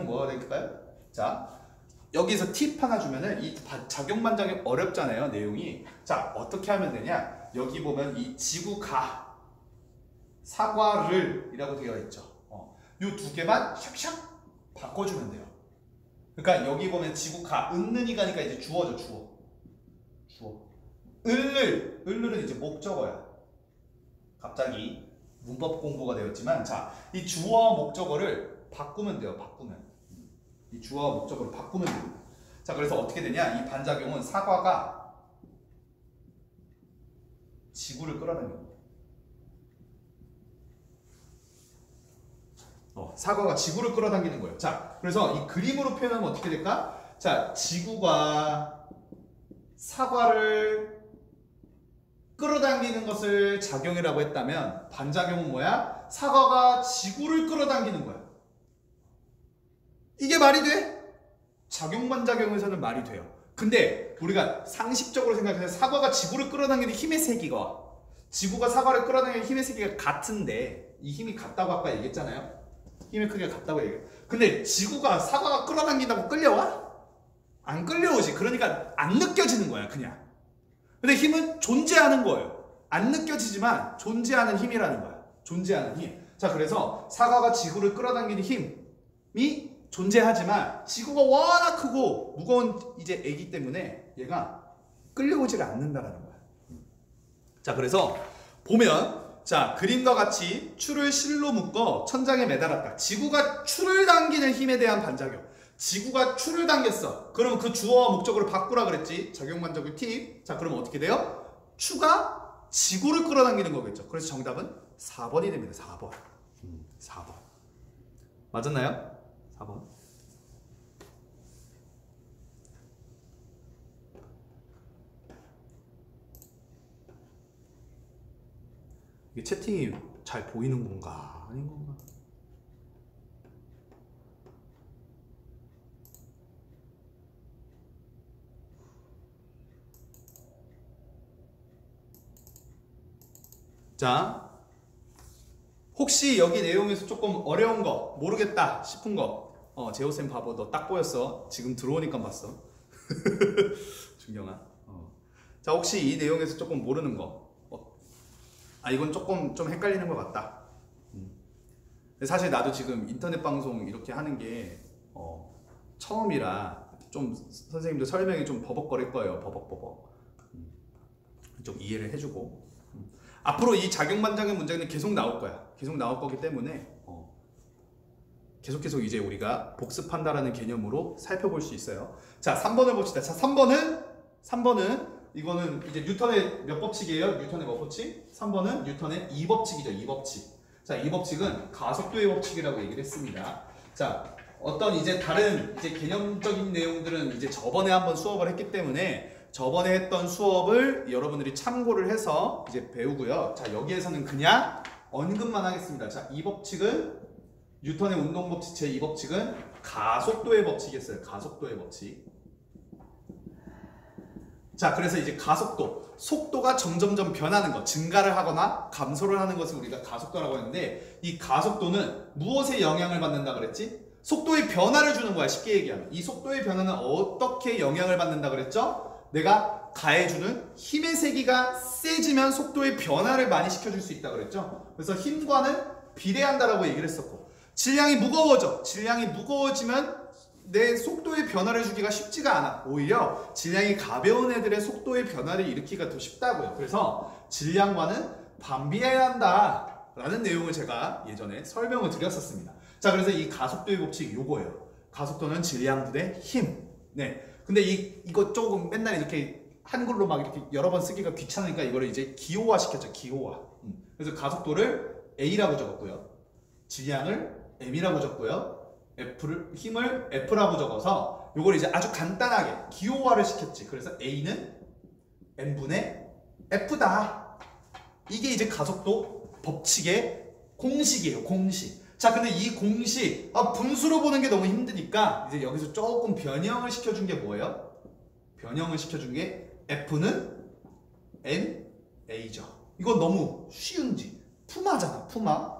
뭐가 될까요? 자, 여기서 팁 하나 주면은 이 작용 반작용 어렵잖아요, 내용이. 자, 어떻게 하면 되냐? 여기 보면 이 지구가 사과를 이라고 되어 있죠. 요 두 개만 샥샥 바꿔주면 돼요. 그러니까 여기 보면 지구가 은는이가니까 이제 주어죠. 주어. 을은 이제 목적어야. 갑자기 문법 공부가 되었지만, 자, 이 주어와 목적어를 바꾸면 돼요. 이 주어와 목적어를 바꾸면 됩니다. 자, 그래서 어떻게 되냐? 이 반작용은 사과가 지구를 끌어당깁니다. 사과가 지구를 끌어당기는 거예요. 자, 그래서 이 그림으로 표현하면 어떻게 될까? 자, 지구가 사과를 끌어당기는 것을 작용이라고 했다면 반작용은 뭐야? 사과가 지구를 끌어당기는 거야. 이게 말이 돼? 작용 반작용에서는 말이 돼요. 근데 우리가 상식적으로 생각해서 사과가 지구를 끌어당기는 힘의 세기가 지구가 사과를 끌어당기는 힘의 세기가 같은데 이 힘이 같다고 아까 얘기했잖아요. 힘의 크기가 같다고 얘기해요. 근데 지구가 사과가 끌어당긴다고 끌려와? 안 끌려오지. 그러니까 안 느껴지는 거야, 그냥. 근데 힘은 존재하는 거예요. 안 느껴지지만 존재하는 힘이라는 거야. 존재하는 힘. 자, 그래서 사과가 지구를 끌어당기는 힘이 존재하지만 지구가 워낙 크고 무거운 이제 애기 때문에 얘가 끌려오지가 않는다라는 거야. 자, 그래서 보면 자, 그림과 같이 추를 실로 묶어 천장에 매달았다. 지구가 추를 당기는 힘에 대한 반작용. 지구가 추를 당겼어. 그러면 그 주어와 목적으로 바꾸라 그랬지. 작용 반작용 팁. 자, 그러면 어떻게 돼요? 추가 지구를 끌어당기는 거겠죠. 그래서 정답은 4번이 됩니다. 4번. 4번. 맞았나요? 4번. 이게 채팅이 잘 보이는 건가? 아닌 건가? 자, 혹시 여기 내용에서 조금 어려운 거 모르겠다 싶은 거, 재호쌤 바보 너 딱 보였어. 지금 들어오니까 봤어. 준경아. 자, 혹시 이 내용에서 조금 모르는 거, 이건 조금 좀 헷갈리는 것 같다. 근데 사실 나도 지금 인터넷 방송 이렇게 하는 게 처음이라 좀 선생님들 설명이 좀 버벅거릴 거예요. 버벅버벅. 좀 이해를 해주고. 앞으로 이 작용반작용 문제는 계속 나올 거야. 계속 나올 거기 때문에 계속 이제 우리가 복습한다라는 개념으로 살펴볼 수 있어요. 자, 3번을 봅시다. 자, 3번은 이거는 이제 뉴턴의 몇 법칙이에요? 뉴턴의 몇 법칙? 3번은 뉴턴의 2법칙이죠. 2법칙. 자, 이 법칙은 가속도의 법칙이라고 얘기를 했습니다. 자, 어떤 이제 다른 이제 개념적인 내용들은 이제 저번에 한번 수업을 했기 때문에 저번에 했던 수업을 여러분들이 참고를 해서 이제 배우고요. 자, 여기에서는 그냥 언급만 하겠습니다. 자, 이 법칙은 뉴턴의 운동 법칙 제 2법칙은 가속도의 법칙이었어요. 가속도의 법칙. 자, 그래서 이제 가속도, 속도가 점점점 변하는 것, 증가를 하거나 감소를 하는 것을 우리가 가속도라고 했는데, 이 가속도는 무엇에 영향을 받는다 그랬지? 속도의 변화를 주는 거야, 쉽게 얘기하면. 이 속도의 변화는 어떻게 영향을 받는다 그랬죠? 내가 가해주는 힘의 세기가 세지면 속도의 변화를 많이 시켜줄 수 있다 그랬죠? 그래서 힘과는 비례한다라고 얘기를 했었고, 질량이 무거워져. 질량이 무거워지면 내 속도의 변화를 주기가 쉽지가 않아. 오히려 질량이 가벼운 애들의 속도의 변화를 일으키기가 더 쉽다고요. 그래서 질량과는 반비례해야 한다 라는 내용을 제가 예전에 설명을 드렸었습니다. 자, 그래서 이 가속도의 법칙이 요거예요. 가속도는 질량분의 힘. 네. 근데 이거 조금 맨날 이렇게 한글로 막 이렇게 여러 번 쓰기가 귀찮으니까 이거를 이제 기호화 시켰죠. 기호화. 그래서 가속도를 A라고 적었고요. 질량을 M이라고 적고요. 힘을 F라고 적어서 요걸 이제 아주 간단하게 기호화를 시켰지. 그래서 A는 M분의 F다. 이게 이제 가속도 법칙의 공식이에요. 공식. 자, 근데 이 공식 분수로 보는 게 너무 힘드니까 이제 여기서 조금 변형을 시켜준 게 뭐예요? 변형을 시켜준 게 F는 MA죠. 이건 너무 쉬운지. 푸마잖아. 푸마.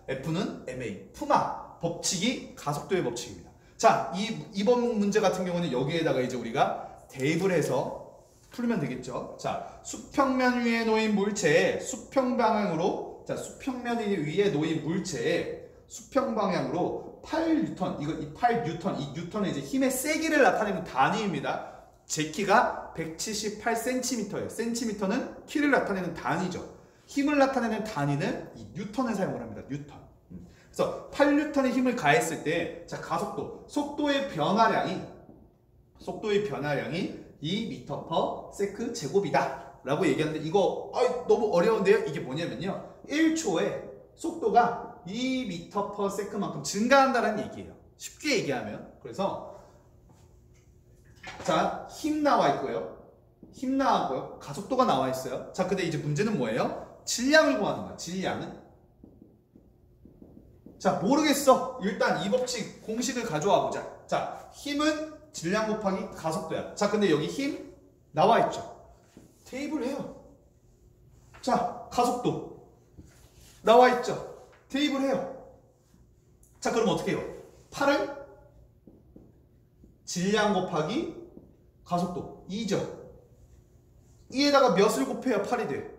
F는 MA. 푸마. 법칙이 가속도의 법칙입니다. 자, 이번 문제 같은 경우는 여기에다가 이제 우리가 대입을 해서 풀면 되겠죠. 자, 수평면 위에 놓인 물체에 수평 방향으로, 자, 수평면 위에 놓인 물체에 수평 방향으로 8뉴턴, 이 8뉴턴, 이 뉴턴의 이제 힘의 세기를 나타내는 단위입니다. 제 키가 178cm예요. 센티미터는 키를 나타내는 단위죠. 힘을 나타내는 단위는 이 뉴턴을 사용을 합니다. 뉴턴. 그래서 8뉴턴의 힘을 가했을 때, 자, 가속도, 속도의 변화량이 2m/s 제곱이다 라고 얘기하는데, 이거 너무 어려운데요? 이게 뭐냐면요, 1초에 속도가 2m/s만큼 증가한다는 얘기예요. 쉽게 얘기하면. 그래서 자, 힘 나와 있고요, 힘 나왔고요, 가속도가 나와 있어요. 자, 근데 이제 문제는 뭐예요? 질량을 구하는 거야. 질량은, 자, 모르겠어. 일단 이 법칙 공식을 가져와 보자. 자, 힘은 질량 곱하기 가속도야. 자, 근데 여기 힘 나와 있죠. 대입을 해요. 자, 가속도 나와 있죠. 대입을 해요. 자, 그럼 어떻게 해요? 8은 질량 곱하기 가속도 2죠. 2에다가 몇을 곱해야 8이 돼?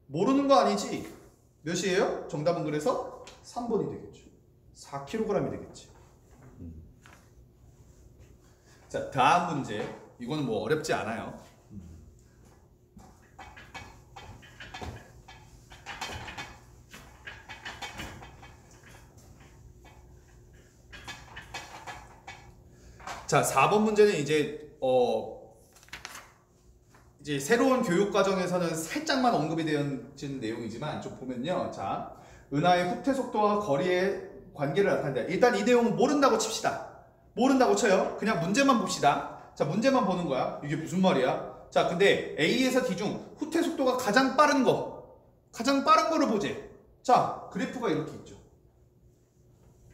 모르는 거 아니지? 몇이에요? 정답은 그래서 3번이 되겠죠. 4kg이 되겠지. 자, 다음 문제. 이거는 뭐 어렵지 않아요. 자, 4번 문제는 이제 새로운 교육 과정에서는 살짝만 언급이 되어진 내용이지만 좀 보면요. 자, 은하의 후퇴 속도와 거리의 관계를 나타낸다. 일단 이 내용은 모른다고 칩시다. 모른다고 쳐요. 그냥 문제만 봅시다. 자, 문제만 보는 거야. 이게 무슨 말이야? 자, 근데 A에서 D 중 후퇴 속도가 가장 빠른 거를 보지. 자, 그래프가 이렇게 있죠.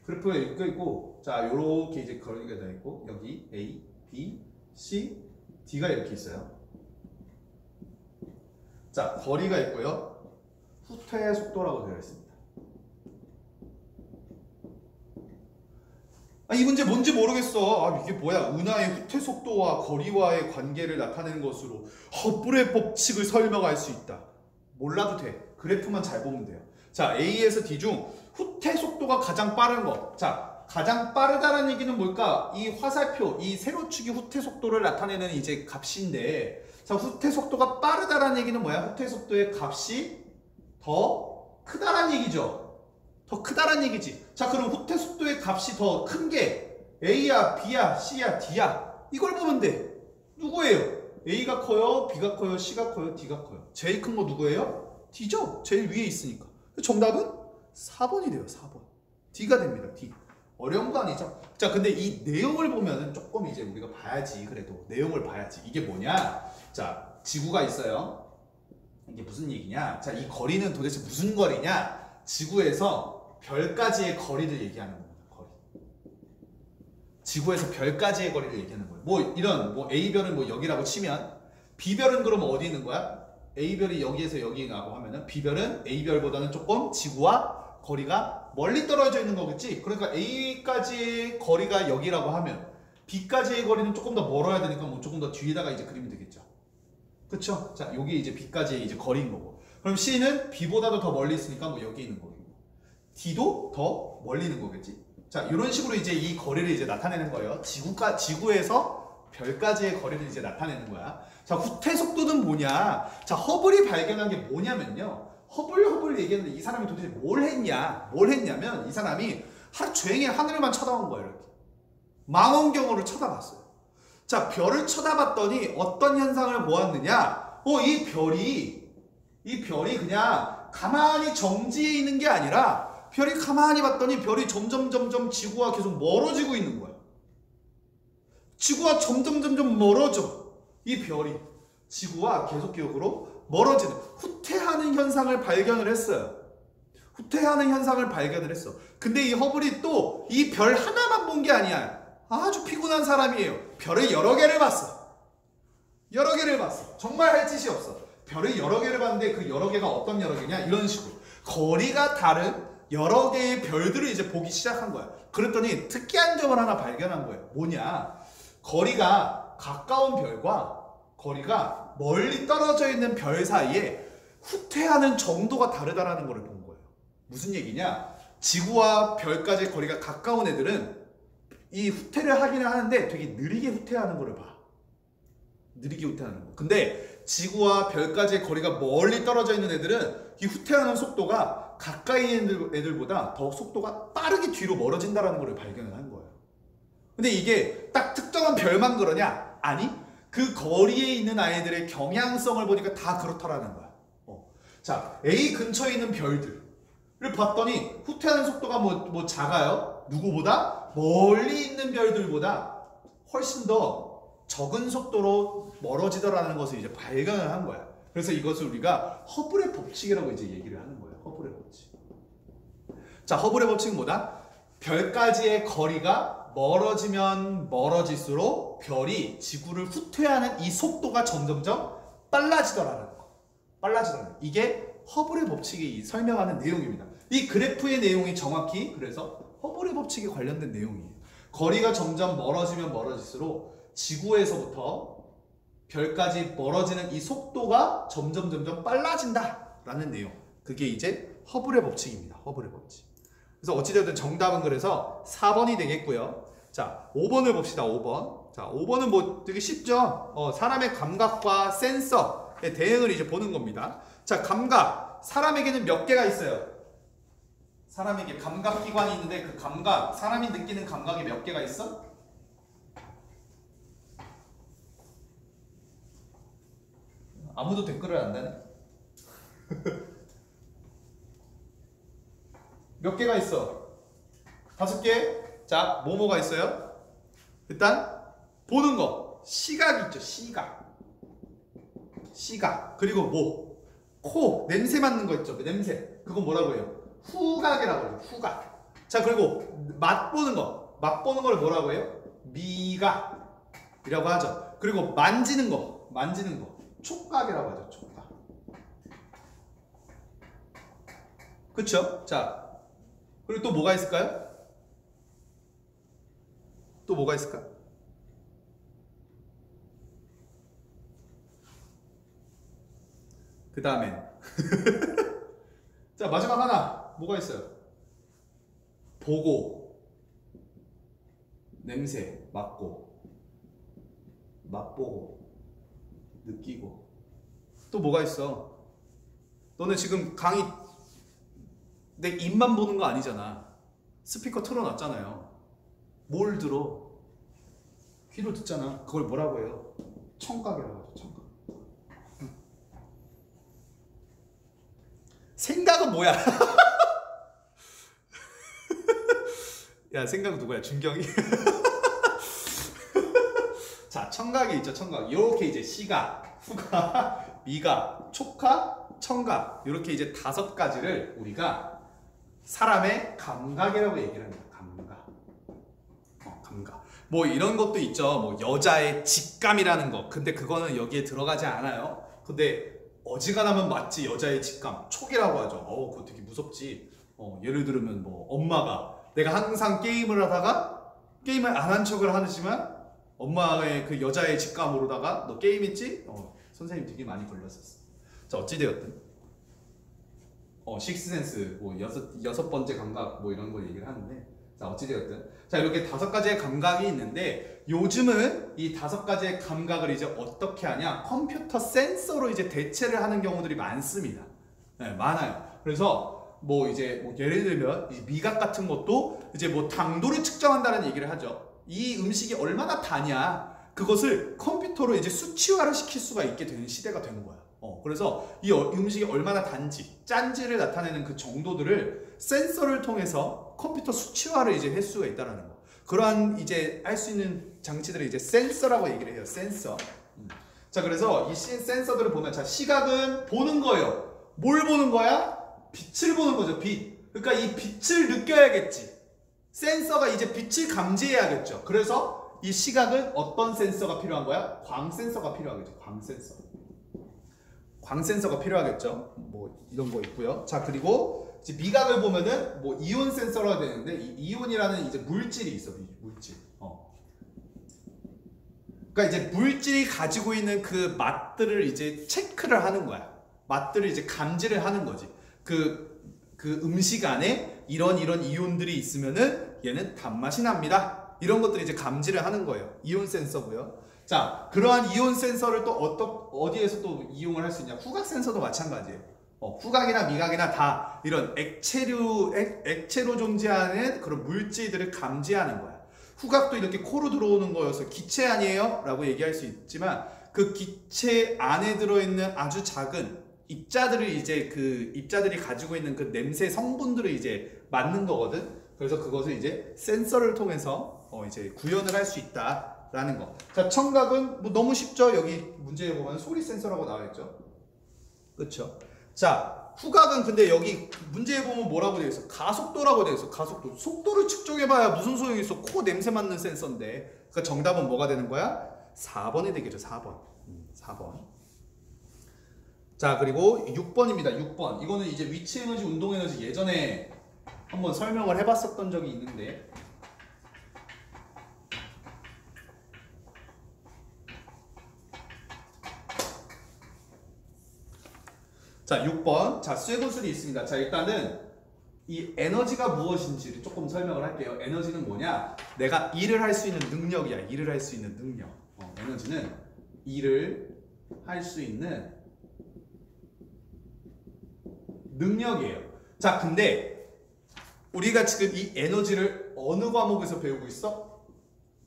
그래프가 이렇게 있고, 자, 요렇게 이제 거리가 다 있고, 여기 A, B, C, D가 이렇게 있어요. 자, 거리가 있고요. 후퇴 속도라고 되어 있습니다. 이 문제 뭔지 모르겠어. 이게 뭐야? 은하의 후퇴 속도와 거리와의 관계를 나타내는 것으로 허블의 법칙을 설명할 수 있다. 몰라도 돼. 그래프만 잘 보면 돼요. 자, A에서 D 중 후퇴 속도가 가장 빠른 거. 자, 가장 빠르다는 얘기는 뭘까? 이 화살표, 이 세로축이 후퇴 속도를 나타내는 이제 값인데, 자, 후퇴 속도가 빠르다는 얘기는 뭐야? 후퇴 속도의 값이 더 크다란 얘기죠. 더 크다란 얘기지. 자, 그럼 후퇴 속도의 값이 더 큰 게 A야, B야, C야, D야. 이걸 보면 돼. 누구예요? A가 커요, B가 커요, C가 커요, D가 커요. 제일 큰 거 누구예요? D죠. 제일 위에 있으니까. 정답은 4번이 돼요. 4번. D가 됩니다. D. 어려운 거 아니죠? 자, 근데 이 내용을 보면은 조금 이제 우리가 봐야지. 그래도 내용을 봐야지. 이게 뭐냐? 자, 지구가 있어요. 이게 무슨 얘기냐? 자, 이 거리는 도대체 무슨 거리냐? 지구에서 별까지의 거리를 얘기하는 겁니다. 거리. 지구에서 별까지의 거리를 얘기하는 거예요. 뭐 이런 뭐 A별은 뭐 여기라고 치면 B별은 그러면 어디 있는 거야? A별이 여기에서 여기라고 하면은 B별은 A별보다는 조금 지구와 거리가 멀리 떨어져 있는 거겠지? 그러니까 A까지의 거리가 여기라고 하면 B까지의 거리는 조금 더 멀어야 되니까 뭐 조금 더 뒤에다가 이제 그리면 되겠죠. 그쵸? 자, 여기 이제 B까지의 이제 거리인 거고. 그럼 C는 B보다도 더 멀리 있으니까 뭐 여기 있는 거고. D도 더 멀리 있는 거겠지? 자, 이런 식으로 이제 이 거리를 이제 나타내는 거예요. 지구에서 별까지의 거리를 이제 나타내는 거야. 자, 후퇴 속도는 뭐냐? 자, 허블이 발견한 게 뭐냐면요. 허블 얘기했는데 이 사람이 도대체 뭘 했냐면 이 사람이 하루 종일 하늘만 쳐다본 거예요. 이렇게. 망원경으로 쳐다봤어요. 자, 별을 쳐다봤더니 어떤 현상을 보았느냐? 이 별이 그냥 가만히 정지해 있는 게 아니라 별이 가만히 봤더니 별이 점점 지구와 계속 멀어지고 있는 거야. 지구와 점점 멀어져. 이 별이 지구와 계속적으로 멀어지는 후퇴하는 현상을 발견을 했어요. 후퇴하는 현상을 발견을 했어. 근데 이 허블이 또 이 별 하나만 본 게 아니야. 아주 피곤한 사람이에요. 별을 여러 개를 봤어. 여러 개를 봤어. 정말 할 짓이 없어. 별을 여러 개를 봤는데 그 여러 개가 어떤 여러 개냐? 이런 식으로 거리가 다른 여러 개의 별들을 이제 보기 시작한 거야. 그랬더니 특이한 점을 하나 발견한 거예요. 뭐냐? 거리가 가까운 별과 거리가 멀리 떨어져 있는 별 사이에 후퇴하는 정도가 다르다라는 걸 본 거예요. 무슨 얘기냐? 지구와 별까지 거리가 가까운 애들은 이 후퇴를 하기는 하는데 되게 느리게 후퇴하는 걸 봐. 느리게 후퇴하는 거. 근데 지구와 별까지의 거리가 멀리 떨어져 있는 애들은 이 후퇴하는 속도가 가까이 있는 애들보다 더 속도가 빠르게 뒤로 멀어진다는 걸 발견을 한 거예요. 근데 이게 딱 특정한 별만 그러냐? 아니, 그 거리에 있는 아이들의 경향성을 보니까 다 그렇다라는 거야. 자, A 근처에 있는 별들을 봤더니 후퇴하는 속도가 뭐 작아요? 누구보다? 멀리 있는 별들보다 훨씬 더 적은 속도로 멀어지더라는 것을 이제 발견을 한 거야. 그래서 이것을 우리가 허블의 법칙이라고 이제 얘기를 하는 거예요. 허블의 법칙. 자, 허블의 법칙은 뭐다? 별까지의 거리가 멀어지면 멀어질수록 별이 지구를 후퇴하는 이 속도가 점점점 빨라지더라는 거. 빨라지더라는 거. 이게 허블의 법칙이 설명하는 내용입니다. 이 그래프의 내용이 정확히 그래서 허블의 법칙에 관련된 내용이에요. 거리가 점점 멀어지면 멀어질수록 지구에서부터 별까지 멀어지는 이 속도가 점점 빨라진다라는 내용. 그게 이제 허블의 법칙입니다. 허블의 법칙. 그래서 어찌되든 정답은 그래서 4번이 되겠고요. 자, 5번을 봅시다. 5번. 자, 5번은 뭐 되게 쉽죠? 사람의 감각과 센서의 대응을 이제 보는 겁니다. 자, 감각. 사람에게는 몇 개가 있어요? 사람에게 감각기관이 있는데 그 감각, 사람이 느끼는 감각이 몇 개가 있어? 아무도 댓글을 안 다네? 몇 개가 있어? 5개? 자, 뭐가 있어요? 일단 보는 거, 시각 있죠. 시각. 그리고 뭐? 코, 냄새 맡는 거 있죠. 그 냄새. 그건 뭐라고 해요? 후각이라고 해요. 후각. 자, 그리고 맛보는 거. 맛보는 걸 뭐라고 해요? 미각이라고 하죠. 그리고 만지는 거. 촉각이라고 하죠. 촉각. 그쵸? 자, 그리고 또 뭐가 있을까요? 또 뭐가 있을까? 그 다음엔 자, 마지막 하나 뭐가 있어요? 보고, 냄새 맡고, 맛보고, 느끼고. 또 뭐가 있어? 너네 지금 강의 내 입만 보는 거 아니잖아. 스피커 틀어놨잖아요. 뭘 들어? 귀로 듣잖아. 그걸 뭐라고 해요? 청각이라고 하죠. 청각. 생각은 뭐야? 야, 생각 누구야? 준경이? 자, 청각이 있죠. 청각. 이렇게 이제 시각, 후각, 미각, 촉각, 청각, 이렇게 이제 5가지를 우리가 사람의 감각이라고 얘기를 합니다. 감각. 감각. 뭐 이런 것도 있죠. 뭐 여자의 직감이라는 거. 근데 그거는 여기에 들어가지 않아요. 근데 어지간하면 맞지. 여자의 직감. 촉이라고 하죠. 그거 되게 무섭지. 예를 들면 뭐 엄마가 내가 항상 게임을 하다가 게임을 안 한 척을 하지만 엄마의 그 여자의 직감으로다가 너 게임 했지? 선생님 되게 많이 걸렸었어. 자, 어찌되었든 식스센스 뭐 여섯 번째 감각 뭐 이런 거 얘기를 하는데, 자, 어찌되었든 자, 이렇게 5가지의 감각이 있는데 요즘은 이 5가지의 감각을 이제 어떻게 하냐? 컴퓨터 센서로 이제 대체를 하는 경우들이 많습니다. 네, 많아요. 그래서 뭐 이제 뭐 예를 들면 이 미각 같은 것도 이제 뭐 당도를 측정한다는 얘기를 하죠. 이 음식이 얼마나 다냐, 그것을 컴퓨터로 이제 수치화를 시킬 수가 있게 되는 시대가 되는 거야. 그래서 이 음식이 얼마나 단지, 짠지를 나타내는 그 정도들을 센서를 통해서 컴퓨터 수치화를 이제 할 수가 있다는 거. 그러한 이제 할 수 있는 장치들을 이제 센서라고 얘기를 해요. 센서. 자, 그래서 이 센서들을 보면, 자, 시각은 보는 거예요. 뭘 보는 거야? 빛을 보는 거죠. 빛. 그러니까 이 빛을 느껴야겠지. 센서가 이제 빛을 감지해야겠죠. 그래서 이 시각은 어떤 센서가 필요한 거야? 광 센서가 필요하겠죠. 광 센서. 광 센서가 필요하겠죠. 뭐 이런 거 있고요. 자, 그리고 이제 미각을 보면은 뭐 이온 센서가 되는데, 이 이온이라는 이제 물질이 있어. 물질. 그러니까 이제 물질이 가지고 있는 그 맛들을 이제 체크를 하는 거야. 맛들을 이제 감지를 하는 거지. 그 음식 안에 이런 이온들이 있으면은 얘는 단맛이 납니다. 이런 것들을 이제 감지를 하는 거예요. 이온 센서고요. 자, 그러한 이온 센서를 또 어디에서 또 이용을 할 수 있냐? 후각 센서도 마찬가지예요. 후각이나 미각이나 다 이런 액체로 존재하는 그런 물질들을 감지하는 거야. 후각도 이렇게 코로 들어오는 거여서 기체 아니에요? 라고 얘기할 수 있지만, 그 기체 안에 들어있는 아주 작은 입자들을 이제 그 입자들이 가지고 있는 그 냄새 성분들을 이제 맡는 거거든. 그래서 그것을 이제 센서를 통해서 이제 구현을 할 수 있다라는 거. 자, 청각은 뭐 너무 쉽죠. 여기 문제에 보면 소리 센서라고 나와 있죠. 그렇죠? 자, 후각은 근데 여기 문제에 보면 뭐라고 되어 있어? 가속도라고 되어 있어. 가속도. 속도를 측정해봐야 무슨 소용이 있어? 코 냄새 맡는 센서인데. 그러니까 정답은 뭐가 되는 거야? 4번이 되겠죠. 4번. 4번. 자, 그리고 6번입니다. 6번. 이거는 이제 위치 에너지, 운동 에너지 예전에 한번 설명을 해봤었던 적이 있는데, 자, 6번. 자, 쇠구슬이 있습니다. 자, 일단은 이 에너지가 무엇인지를 조금 설명을 할게요. 에너지는 뭐냐? 내가 일을 할 수 있는 능력이야. 일을 할 수 있는 능력. 에너지는 일을 할 수 있는 능력이에요. 자, 근데 우리가 지금 이 에너지를 어느 과목에서 배우고 있어?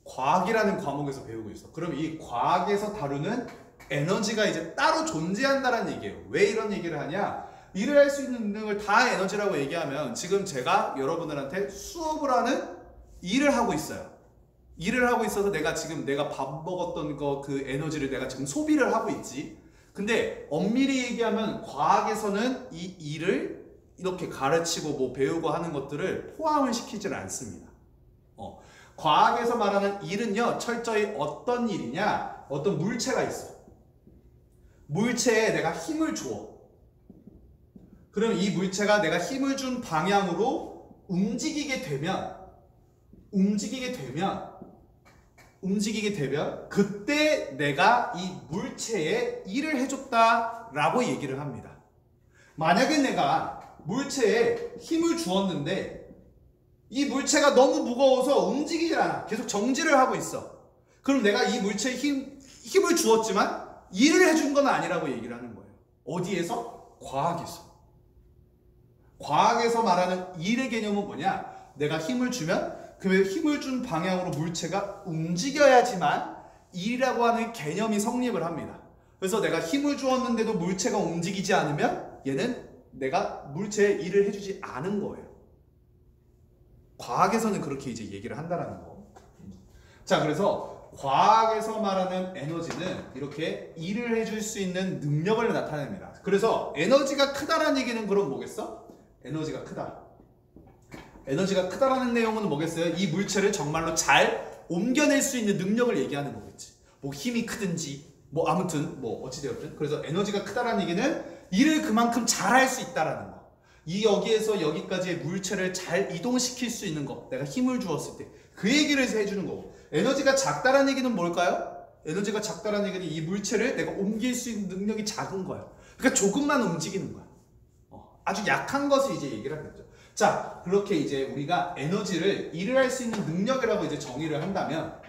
과학이라는 과목에서 배우고 있어. 그럼 이 과학에서 다루는 에너지가 이제 따로 존재한다는 얘기예요. 왜 이런 얘기를 하냐? 일을 할 수 있는 능력을 다 에너지라고 얘기하면, 지금 제가 여러분들한테 수업을 하는 일을 하고 있어요. 일을 하고 있어서 내가 밥 먹었던 거 그 에너지를 내가 지금 소비를 하고 있지. 근데 엄밀히 얘기하면 과학에서는 이 일을 이렇게 가르치고 뭐 배우고 하는 것들을 포함을 시키질 않습니다. 과학에서 말하는 일은요, 철저히 어떤 일이냐? 어떤 물체가 있어. 물체에 내가 힘을 줘. 그럼 이 물체가 내가 힘을 준 방향으로 움직이게 되면 그때 내가 이 물체에 일을 해줬다라고 얘기를 합니다. 만약에 내가 물체에 힘을 주었는데 이 물체가 너무 무거워서 움직이질 않아. 계속 정지를 하고 있어. 그럼 내가 이 물체에 힘을 주었지만 일을 해준 건 아니라고 얘기를 하는 거예요. 어디에서? 과학에서 말하는 일의 개념은 뭐냐? 내가 힘을 주면 그 힘을 준 방향으로 물체가 움직여야지만 일이라고 하는 개념이 성립을 합니다. 그래서 내가 힘을 주었는데도 물체가 움직이지 않으면 얘는 내가 물체에 일을 해주지 않은 거예요. 과학에서는 그렇게 이제 얘기를 한다라는 거. 자, 그래서 과학에서 말하는 에너지는 이렇게 일을 해줄 수 있는 능력을 나타냅니다. 그래서 에너지가 크다라는 얘기는 그럼 뭐겠어? 에너지가 크다라는 내용은 뭐겠어요? 이 물체를 정말로 잘 옮겨낼 수 있는 능력을 얘기하는 거겠지. 뭐 힘이 크든지 뭐 아무튼 뭐 어찌되었든. 그래서 에너지가 크다라는 얘기는 일을 그만큼 잘할 수 있다라는 거. 이 여기에서 여기까지의 물체를 잘 이동시킬 수 있는 거. 내가 힘을 주었을 때 그 얘기를 해주는 거고. 에너지가 작다라는 얘기는 뭘까요? 에너지가 작다라는 얘기는 이 물체를 내가 옮길 수 있는 능력이 작은 거야. 그러니까 조금만 움직이는 거야. 아주 약한 것을 이제 얘기를 하겠죠. 자, 그렇게 이제 우리가 에너지를 일을 할 수 있는 능력이라고 이제 정의를 한다면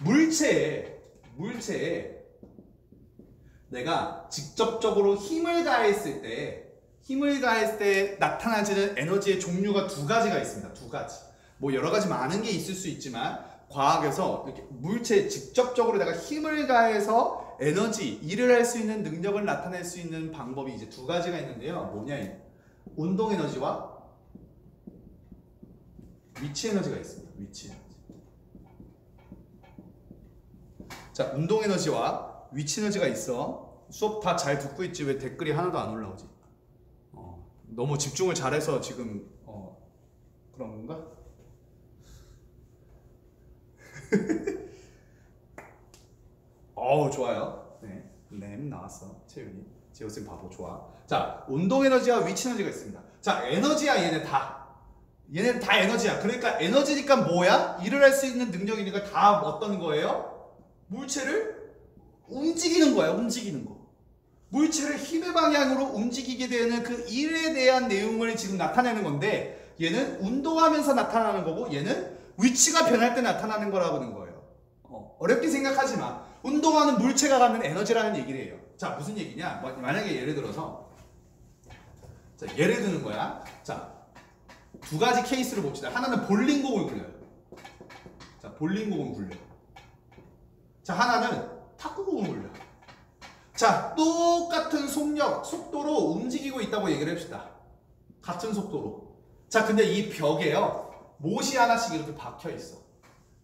물체에 내가 직접적으로 힘을 가했을 때 나타나지는 에너지의 종류가 두 가지가 있습니다. 두 가지. 뭐 여러 가지 많은 게 있을 수 있지만 과학에서 이렇게 물체에 직접적으로 내가 힘을 가해서 일을 할 수 있는 능력을 나타낼 수 있는 방법이 이제 두 가지가 있는데요. 뭐냐? 운동 에너지와 위치 에너지가 있습니다. 위치 에너지. 자, 운동 에너지와 위치 에너지가 있어. 수업 다 잘 듣고 있지? 왜 댓글이 하나도 안 올라오지? 너무 집중을 잘해서 지금 그런 건가? 좋아요. 네, 램 나왔어. 채윤이. 재호쌤 바보 좋아. 자, 운동 에너지와 위치 에너지가 있습니다. 자, 에너지야 얘네 다. 얘네는 다 에너지야. 그러니까 에너지니까 뭐야? 일을 할 수 있는 능력이니까 다 어떤 거예요? 물체를 움직이는 거야. 움직이는 거. 물체를 힘의 방향으로 움직이게 되는 그 일에 대한 내용을 지금 나타내는 건데 얘는 운동하면서 나타나는 거고 얘는 위치가 변할 때 나타나는 거라고 하는 거예요. 어렵게 생각하지 마. 운동하는 물체가 갖는 에너지라는 얘기를 해요. 자, 무슨 얘기냐? 만약에 예를 들어서 자, 예를 드는 거야. 자, 두 가지 케이스를 봅시다. 하나는 볼링공을 굴려요. 자, 볼링공을 굴려. 자, 하나는 탁구공을 굴려. 자, 똑같은 속도로 움직이고 있다고 얘기를 합시다. 같은 속도로. 자, 근데 이 벽에요. 못이 하나씩 이렇게 박혀 있어.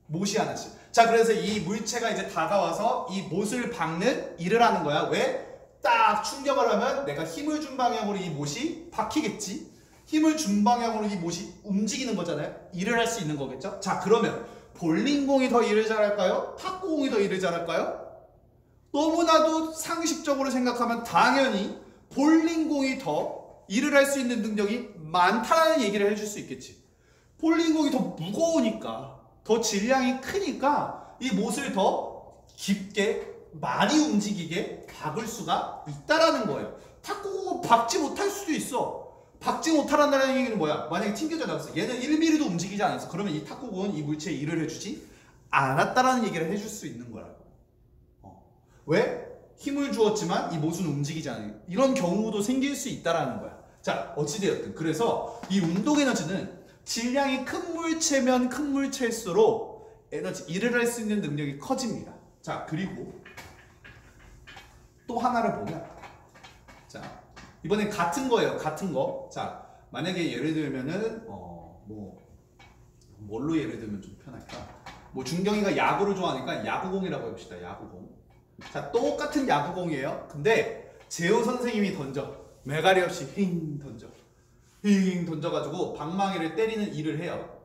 못이 하나씩. 자, 그래서 이 물체가 이제 다가와서 이 못을 박는 일을 하는 거야. 왜? 딱 충격을 하면 내가 힘을 준 방향으로 이 못이 박히겠지. 힘을 준 방향으로 이 못이 움직이는 거잖아요. 일을 할 수 있는 거겠죠. 자, 그러면 볼링공이 더 일을 잘할까요? 탁구공이 더 일을 잘할까요? 너무나도 상식적으로 생각하면 당연히 볼링공이 더 일을 할 수 있는 능력이 많다는 얘기를 해줄 수 있겠지. 볼링공이 더 무거우니까, 더 질량이 크니까 이 못을 더 깊게 많이 움직이게 박을 수가 있다라는 거예요. 탁구공은 박지 못할 수도 있어. 박지 못하란다는 얘기는 뭐야? 만약에 튕겨져 나갔어. 얘는 1mm도 움직이지 않았어. 그러면 이 탁구공은 이 물체에 일을 해주지 않았다라는 얘기를 해줄 수 있는 거야. 왜? 힘을 주었지만 이 못은 움직이지 않아요. 이런 경우도 생길 수 있다라는 거야. 자, 어찌되었든 그래서 이 운동 에너지는 질량이 큰 물체면 큰 물체일수록 일을 할 수 있는 능력이 커집니다. 자, 그리고 또 하나를 보면, 자, 이번엔 같은 거예요. 같은 거. 자, 만약에 예를 들면은 뭘로 예를 들면 좀 편할까? 뭐 준경이가 야구를 좋아하니까 야구공이라고 해봅시다. 야구공. 자, 똑같은 야구공이에요. 근데 재호 선생님이 던져. 매가리 없이 힝 던져. 힝 던져가지고 방망이를 때리는 일을 해요.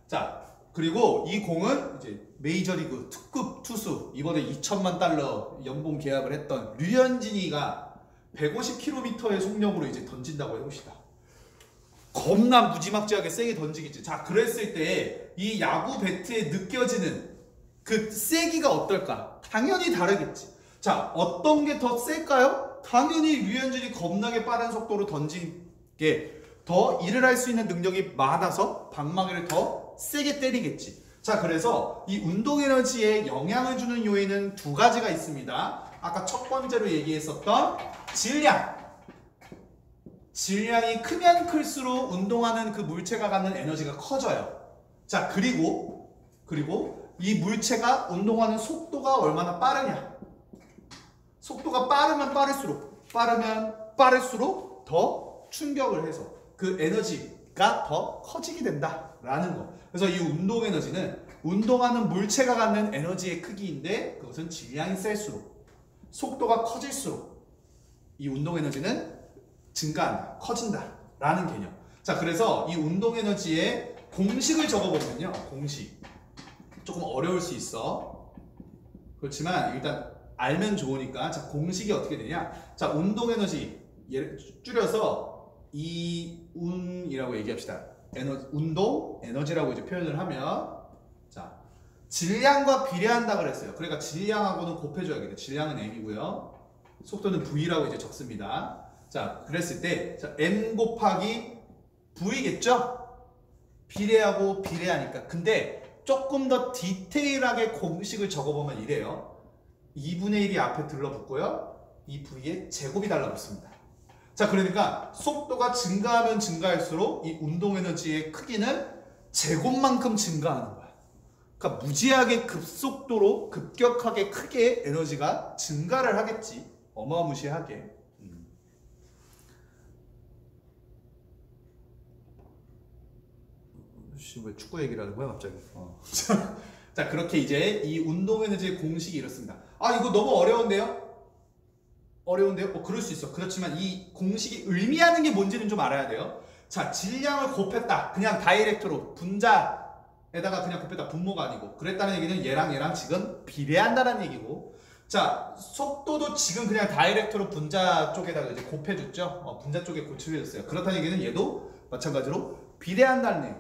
자, 그리고 이 공은 이제 메이저리그 특급 투수 이번에 $2,000만 연봉 계약을 했던 류현진이가 150km의 속력으로 이제 던진다고 해봅시다. 겁나 무지막지하게 세게 던지겠지. 자, 그랬을 때 이 야구 배트에 느껴지는 그 세기가 어떨까? 당연히 다르겠지. 자, 어떤 게 더 셀까요? 당연히 류현진이 겁나게 빠른 속도로 던지게 더 일을 할 수 있는 능력이 많아서 방망이를 더 세게 때리겠지. 자, 그래서 이 운동 에너지에 영향을 주는 요인은 두 가지가 있습니다. 아까 첫 번째로 얘기했었던 질량. 질량이 크면 클수록 운동하는 그 물체가 갖는 에너지가 커져요. 자, 그리고 이 물체가 운동하는 속도가 얼마나 빠르냐. 속도가 빠르면 빠를수록 더 충격을 해서 그 에너지가 더 커지게 된다라는 거. 그래서 이 운동 에너지는 운동하는 물체가 갖는 에너지의 크기인데 그것은 질량이 셀수록 속도가 커질수록 이 운동 에너지는 증가한다, 커진다라는 개념. 자, 그래서 이 운동 에너지의 공식을 적어보면요. 공식. 조금 어려울 수 있어. 그렇지만 일단 알면 좋으니까. 자, 공식이 어떻게 되냐. 자, 운동 에너지 예를 줄여서 이운이라고 얘기합시다. 운동 에너지라고 이제 표현을 하면 자, 질량과 비례한다 그랬어요. 그러니까 질량하고는 곱해줘야겠죠. 질량은 m이고요. 속도는 v라고 이제 적습니다. 자, 그랬을 때 자, m 곱하기 v겠죠? 비례하고 비례하니까. 근데 조금 더 디테일하게 공식을 적어보면 이래요. 2분의 1이 앞에 들러붙고요. 이 v에 제곱이 달라붙습니다. 자, 그러니까 속도가 증가하면 증가할수록 이 운동 에너지의 크기는 제곱만큼 증가하는 거야. 그러니까 무지하게 급속도로 급격하게 크게 에너지가 증가를 하겠지. 어마무시하게. 왜 축구 얘기를 하는 거야 갑자기? 자, 그렇게 이제 이 운동 에너지의 공식이 이렇습니다. 아, 이거 너무 어려운데요? 어려운데요? 그럴 수 있어. 그렇지만 이 공식이 의미하는 게 뭔지는 좀 알아야 돼요. 자, 질량을 곱했다. 그냥 다이렉트로 분자에다가 그냥 곱했다. 분모가 아니고. 그랬다는 얘기는 얘랑 지금 비례한다는 얘기고. 자, 속도도 지금 그냥 다이렉트로 분자 쪽에다가 이제 곱해줬죠. 분자 쪽에 고쳐줬어요. 그렇다는 얘기는 얘도 마찬가지로 비례한다는 얘기.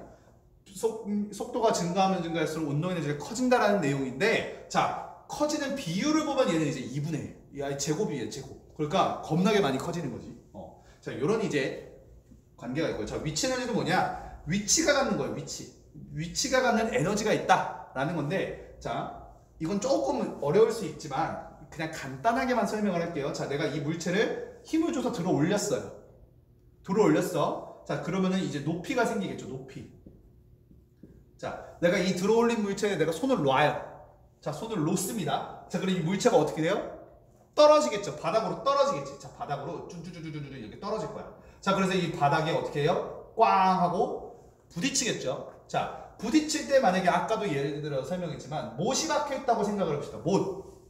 속도가 증가하면 증가할수록 운동 에너지가 커진다라는 내용인데, 자, 커지는 비율을 보면 얘는 이제 2분의 1. 야, 제곱이에요, 제곱. 그러니까 겁나게 많이 커지는 거지. 자, 요런 이제 관계가 있고요. 자, 위치 에너지는 뭐냐? 위치가 갖는 거예요, 위치가 갖는 에너지가 있다라는 건데, 자, 이건 조금 어려울 수 있지만 그냥 간단하게만 설명을 할게요. 자, 내가 이 물체를 힘을 줘서 들어 올렸어요. 자, 그러면은 이제 높이가 생기겠죠, 높이. 자, 내가 이 들어 올린 물체에 내가 손을 놔요. 자, 손을 놓습니다. 자, 그럼 이 물체가 어떻게 돼요? 떨어지겠죠. 바닥으로 떨어지겠지. 자, 바닥으로 쭈쭈쭈쭈쭈 이렇게 떨어질 거야. 자, 그래서 이 바닥에 어떻게 해요? 꽝 하고 부딪히겠죠. 자, 부딪힐 때 만약에 아까도 예를 들어 설명했지만 못이 박혀 있다고 생각을 합시다. 못.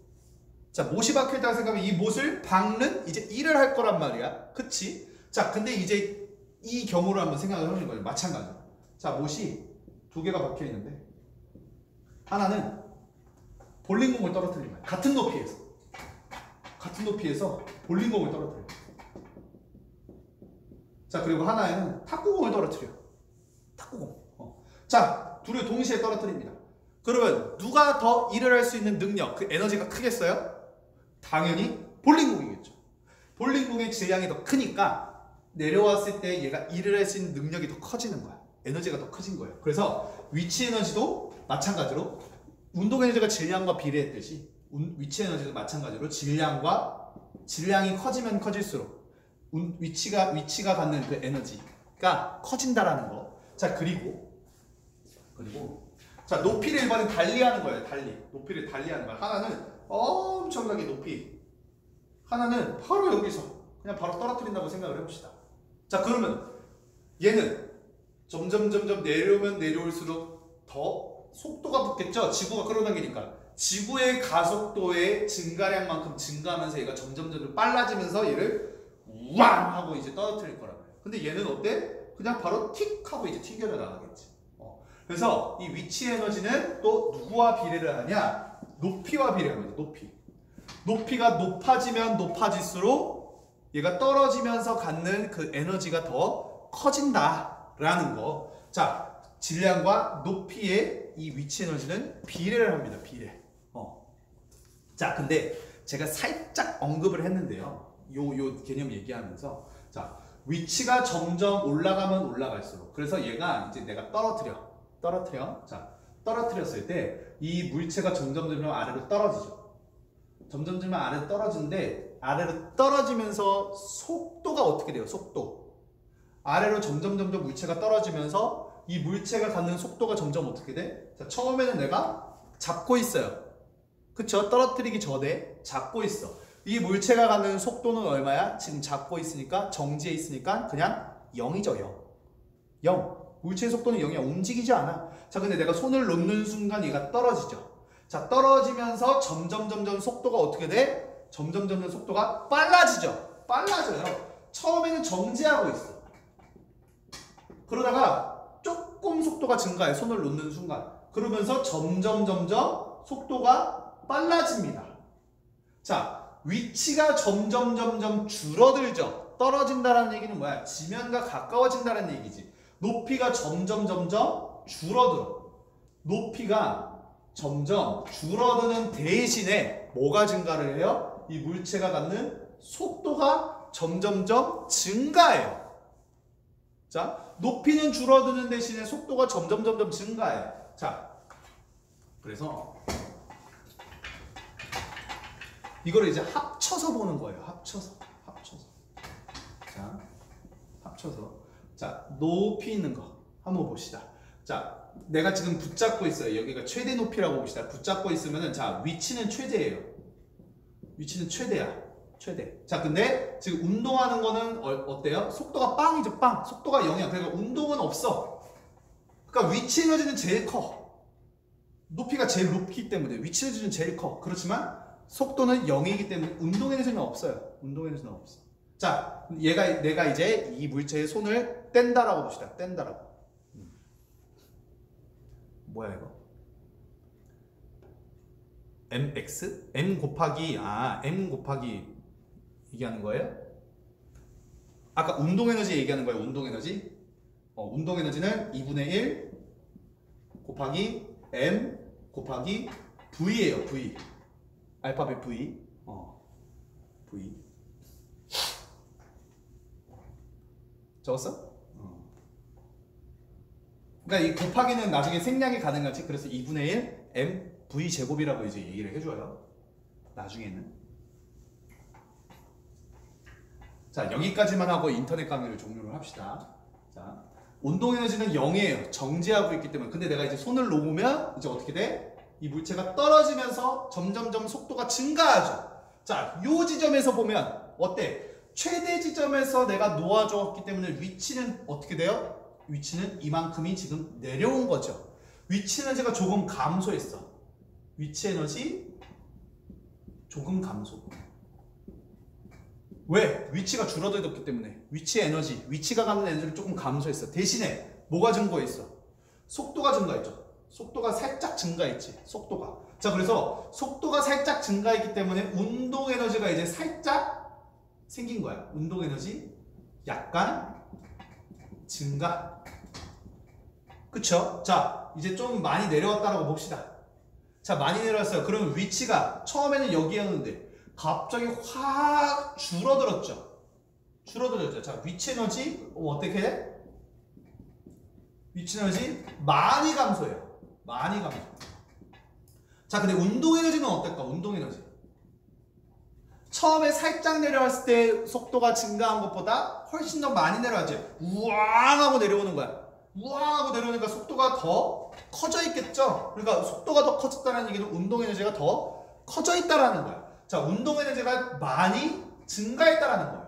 자, 못이 박혀 있다고 생각하면 이 못을 박는 이제 일을 할 거란 말이야. 그치? 자, 근데 이제 이 경우를 한번 생각을 해보는 거예요. 마찬가지로. 자, 못이 두 개가 박혀 있는데 하나는 볼링공을 떨어뜨린 거야. 같은 높이에서 볼링공을 떨어뜨려. 자, 그리고 하나에는 탁구공을 떨어뜨려. 탁구공. 자, 둘을 동시에 떨어뜨립니다. 그러면 누가 더 일을 할 수 있는 능력, 그 에너지가 크겠어요? 당연히 볼링공이겠죠. 볼링공의 질량이 더 크니까 내려왔을 때 얘가 일을 할 수 있는 능력이 더 커지는 거야. 에너지가 더 커진 거예요. 그래서 위치 에너지도 마찬가지로 운동 에너지가 질량과 비례했듯이 위치 에너지도 마찬가지로 질량이 커지면 커질수록 위치가 갖는 그 에너지가 커진다라는 거. 자, 그리고 자, 높이를 이번엔 달리하는 거예요. 높이를 달리하는 거야. 하나는 엄청나게 높이, 하나는 바로 여기서 그냥 바로 떨어뜨린다고 생각을 해봅시다. 자, 그러면 얘는 점점 내려오면 내려올수록 더 속도가 붙겠죠. 지구가 끌어당기니까 지구의 가속도의 증가량만큼 증가하면서 얘가 점점 빨라지면서 얘를 왕 하고 이제 떨어뜨릴 거란 말이에요. 근데 얘는 어때? 그냥 바로 틱 하고 이제 튕겨져 나가겠지. 그래서 이 위치 에너지는 또 누구와 비례를 하냐? 높이와 비례를 합니다. 높이. 높이가 높아지면 높아질수록 얘가 떨어지면서 갖는 그 에너지가 더 커진다라는 거. 자, 질량과 높이의 이 위치 에너지는 비례를 합니다. 비례. 자, 근데 제가 살짝 언급을 했는데요. 요 개념 얘기하면서 자, 위치가 점점 올라가면 올라갈수록 그래서 얘가 이제 내가 떨어뜨려. 자, 떨어뜨렸을 때 이 물체가 점점 아래로 떨어지죠. 점점 아래로 떨어지는데 아래로 떨어지면서 속도가 어떻게 돼요? 속도. 아래로 점점 물체가 떨어지면서 이 물체가 갖는 속도가 점점 어떻게 돼? 자, 처음에는 내가 잡고 있어요. 그쵸? 떨어뜨리기 전에 잡고 있어. 이 물체가 가는 속도는 얼마야? 지금 잡고 있으니까 정지해 있으니까 그냥 0이죠. 0. 물체의 속도는 0이야. 움직이지 않아. 자, 근데 내가 손을 놓는 순간 얘가 떨어지죠. 자, 떨어지면서 점점 속도가 어떻게 돼? 점점 속도가 빨라지죠. 빨라져요. 처음에는 정지하고 있어. 그러다가 조금 속도가 증가해. 손을 놓는 순간. 그러면서 점점 속도가 빨라집니다. 자, 위치가 점점 줄어들죠. 떨어진다는 얘기는 뭐야? 지면과 가까워진다는 얘기지. 높이가 점점 줄어들어. 높이가 점점 줄어드는 대신에 뭐가 증가를 해요? 이 물체가 갖는 속도가 점점 증가해요. 자, 높이는 줄어드는 대신에 속도가 점점 증가해. 자, 그래서 이거를 이제 합쳐서 보는 거예요. 합쳐서. 자, 합쳐서. 자, 높이 있는 거 한번 봅시다. 자, 내가 지금 붙잡고 있어요. 여기가 최대 높이라고 봅시다. 붙잡고 있으면은 자, 위치는 최대예요. 위치는 최대야. 최대. 자, 근데 지금 운동하는 거는 어때요? 속도가 빵이죠. 빵. 속도가 0이야. 그러니까 운동은 없어. 그러니까 위치 에너지는 제일 커. 높이가 제일 높기 때문에 위치 에너지는 제일 커. 그렇지만 속도는 0이기 때문에 운동 에너지는 없어요. 운동 에너지는 없어. 자, 내가 이제 이 물체의 손을 뗀다라고 봅시다. 뗀다라고. 뭐야 이거? mx? m 곱하기 얘기하는 거예요? 아까 운동 에너지 얘기하는 거예요. 운동 에너지. 운동 에너지는 2분의 1 곱하기 m 곱하기 v예요. v. 알파벳 v. v. 적었어? 그러니까 이 곱하기는 나중에 생략이 가능하지. 그래서 2분의 1 m v 제곱이라고 이제 얘기를 해줘요. 나중에는. 자, 여기까지만 하고 인터넷 강의를 종료를 합시다. 자, 운동 에너지는 0이에요. 정지하고 있기 때문에. 근데 내가 이제 손을 놓으면 이제 어떻게 돼? 이 물체가 떨어지면서 점점 속도가 증가하죠. 자, 요 지점에서 보면 어때? 최대 지점에서 내가 놓아줬기 때문에 위치는 어떻게 돼요? 위치는 이만큼이 지금 내려온 거죠. 위치 에너지가 조금 감소했어. 위치 에너지 조금 감소. 왜? 위치가 줄어들었기 때문에. 위치 에너지, 위치가 갖는 에너지를 조금 감소했어. 대신에 뭐가 증가했어? 속도가 증가했죠. 속도가 살짝 증가했지. 속도가. 자, 그래서 속도가 살짝 증가했기 때문에 운동 에너지가 이제 살짝 생긴 거야. 운동 에너지 약간 증가. 그쵸? 자, 이제 좀 많이 내려왔다라고 봅시다. 자, 많이 내려왔어요. 그러면 위치가 처음에는 여기였는데 갑자기 확 줄어들었죠. 줄어들었죠. 자, 위치 에너지 어떻게 해? 위치 에너지 많이 감소해요. 많이 감소. 자, 근데 운동 에너지는 어떨까? 운동 에너지. 처음에 살짝 내려왔을 때 속도가 증가한 것보다 훨씬 더 많이 내려왔지. 우왕 하고 내려오는 거야. 우왕 하고 내려오니까 속도가 더 커져 있겠죠. 그러니까 속도가 더 커졌다는 얘기는 운동 에너지가 더 커져 있다라는 거야. 자, 운동 에너지가 많이 증가했다라는 거야.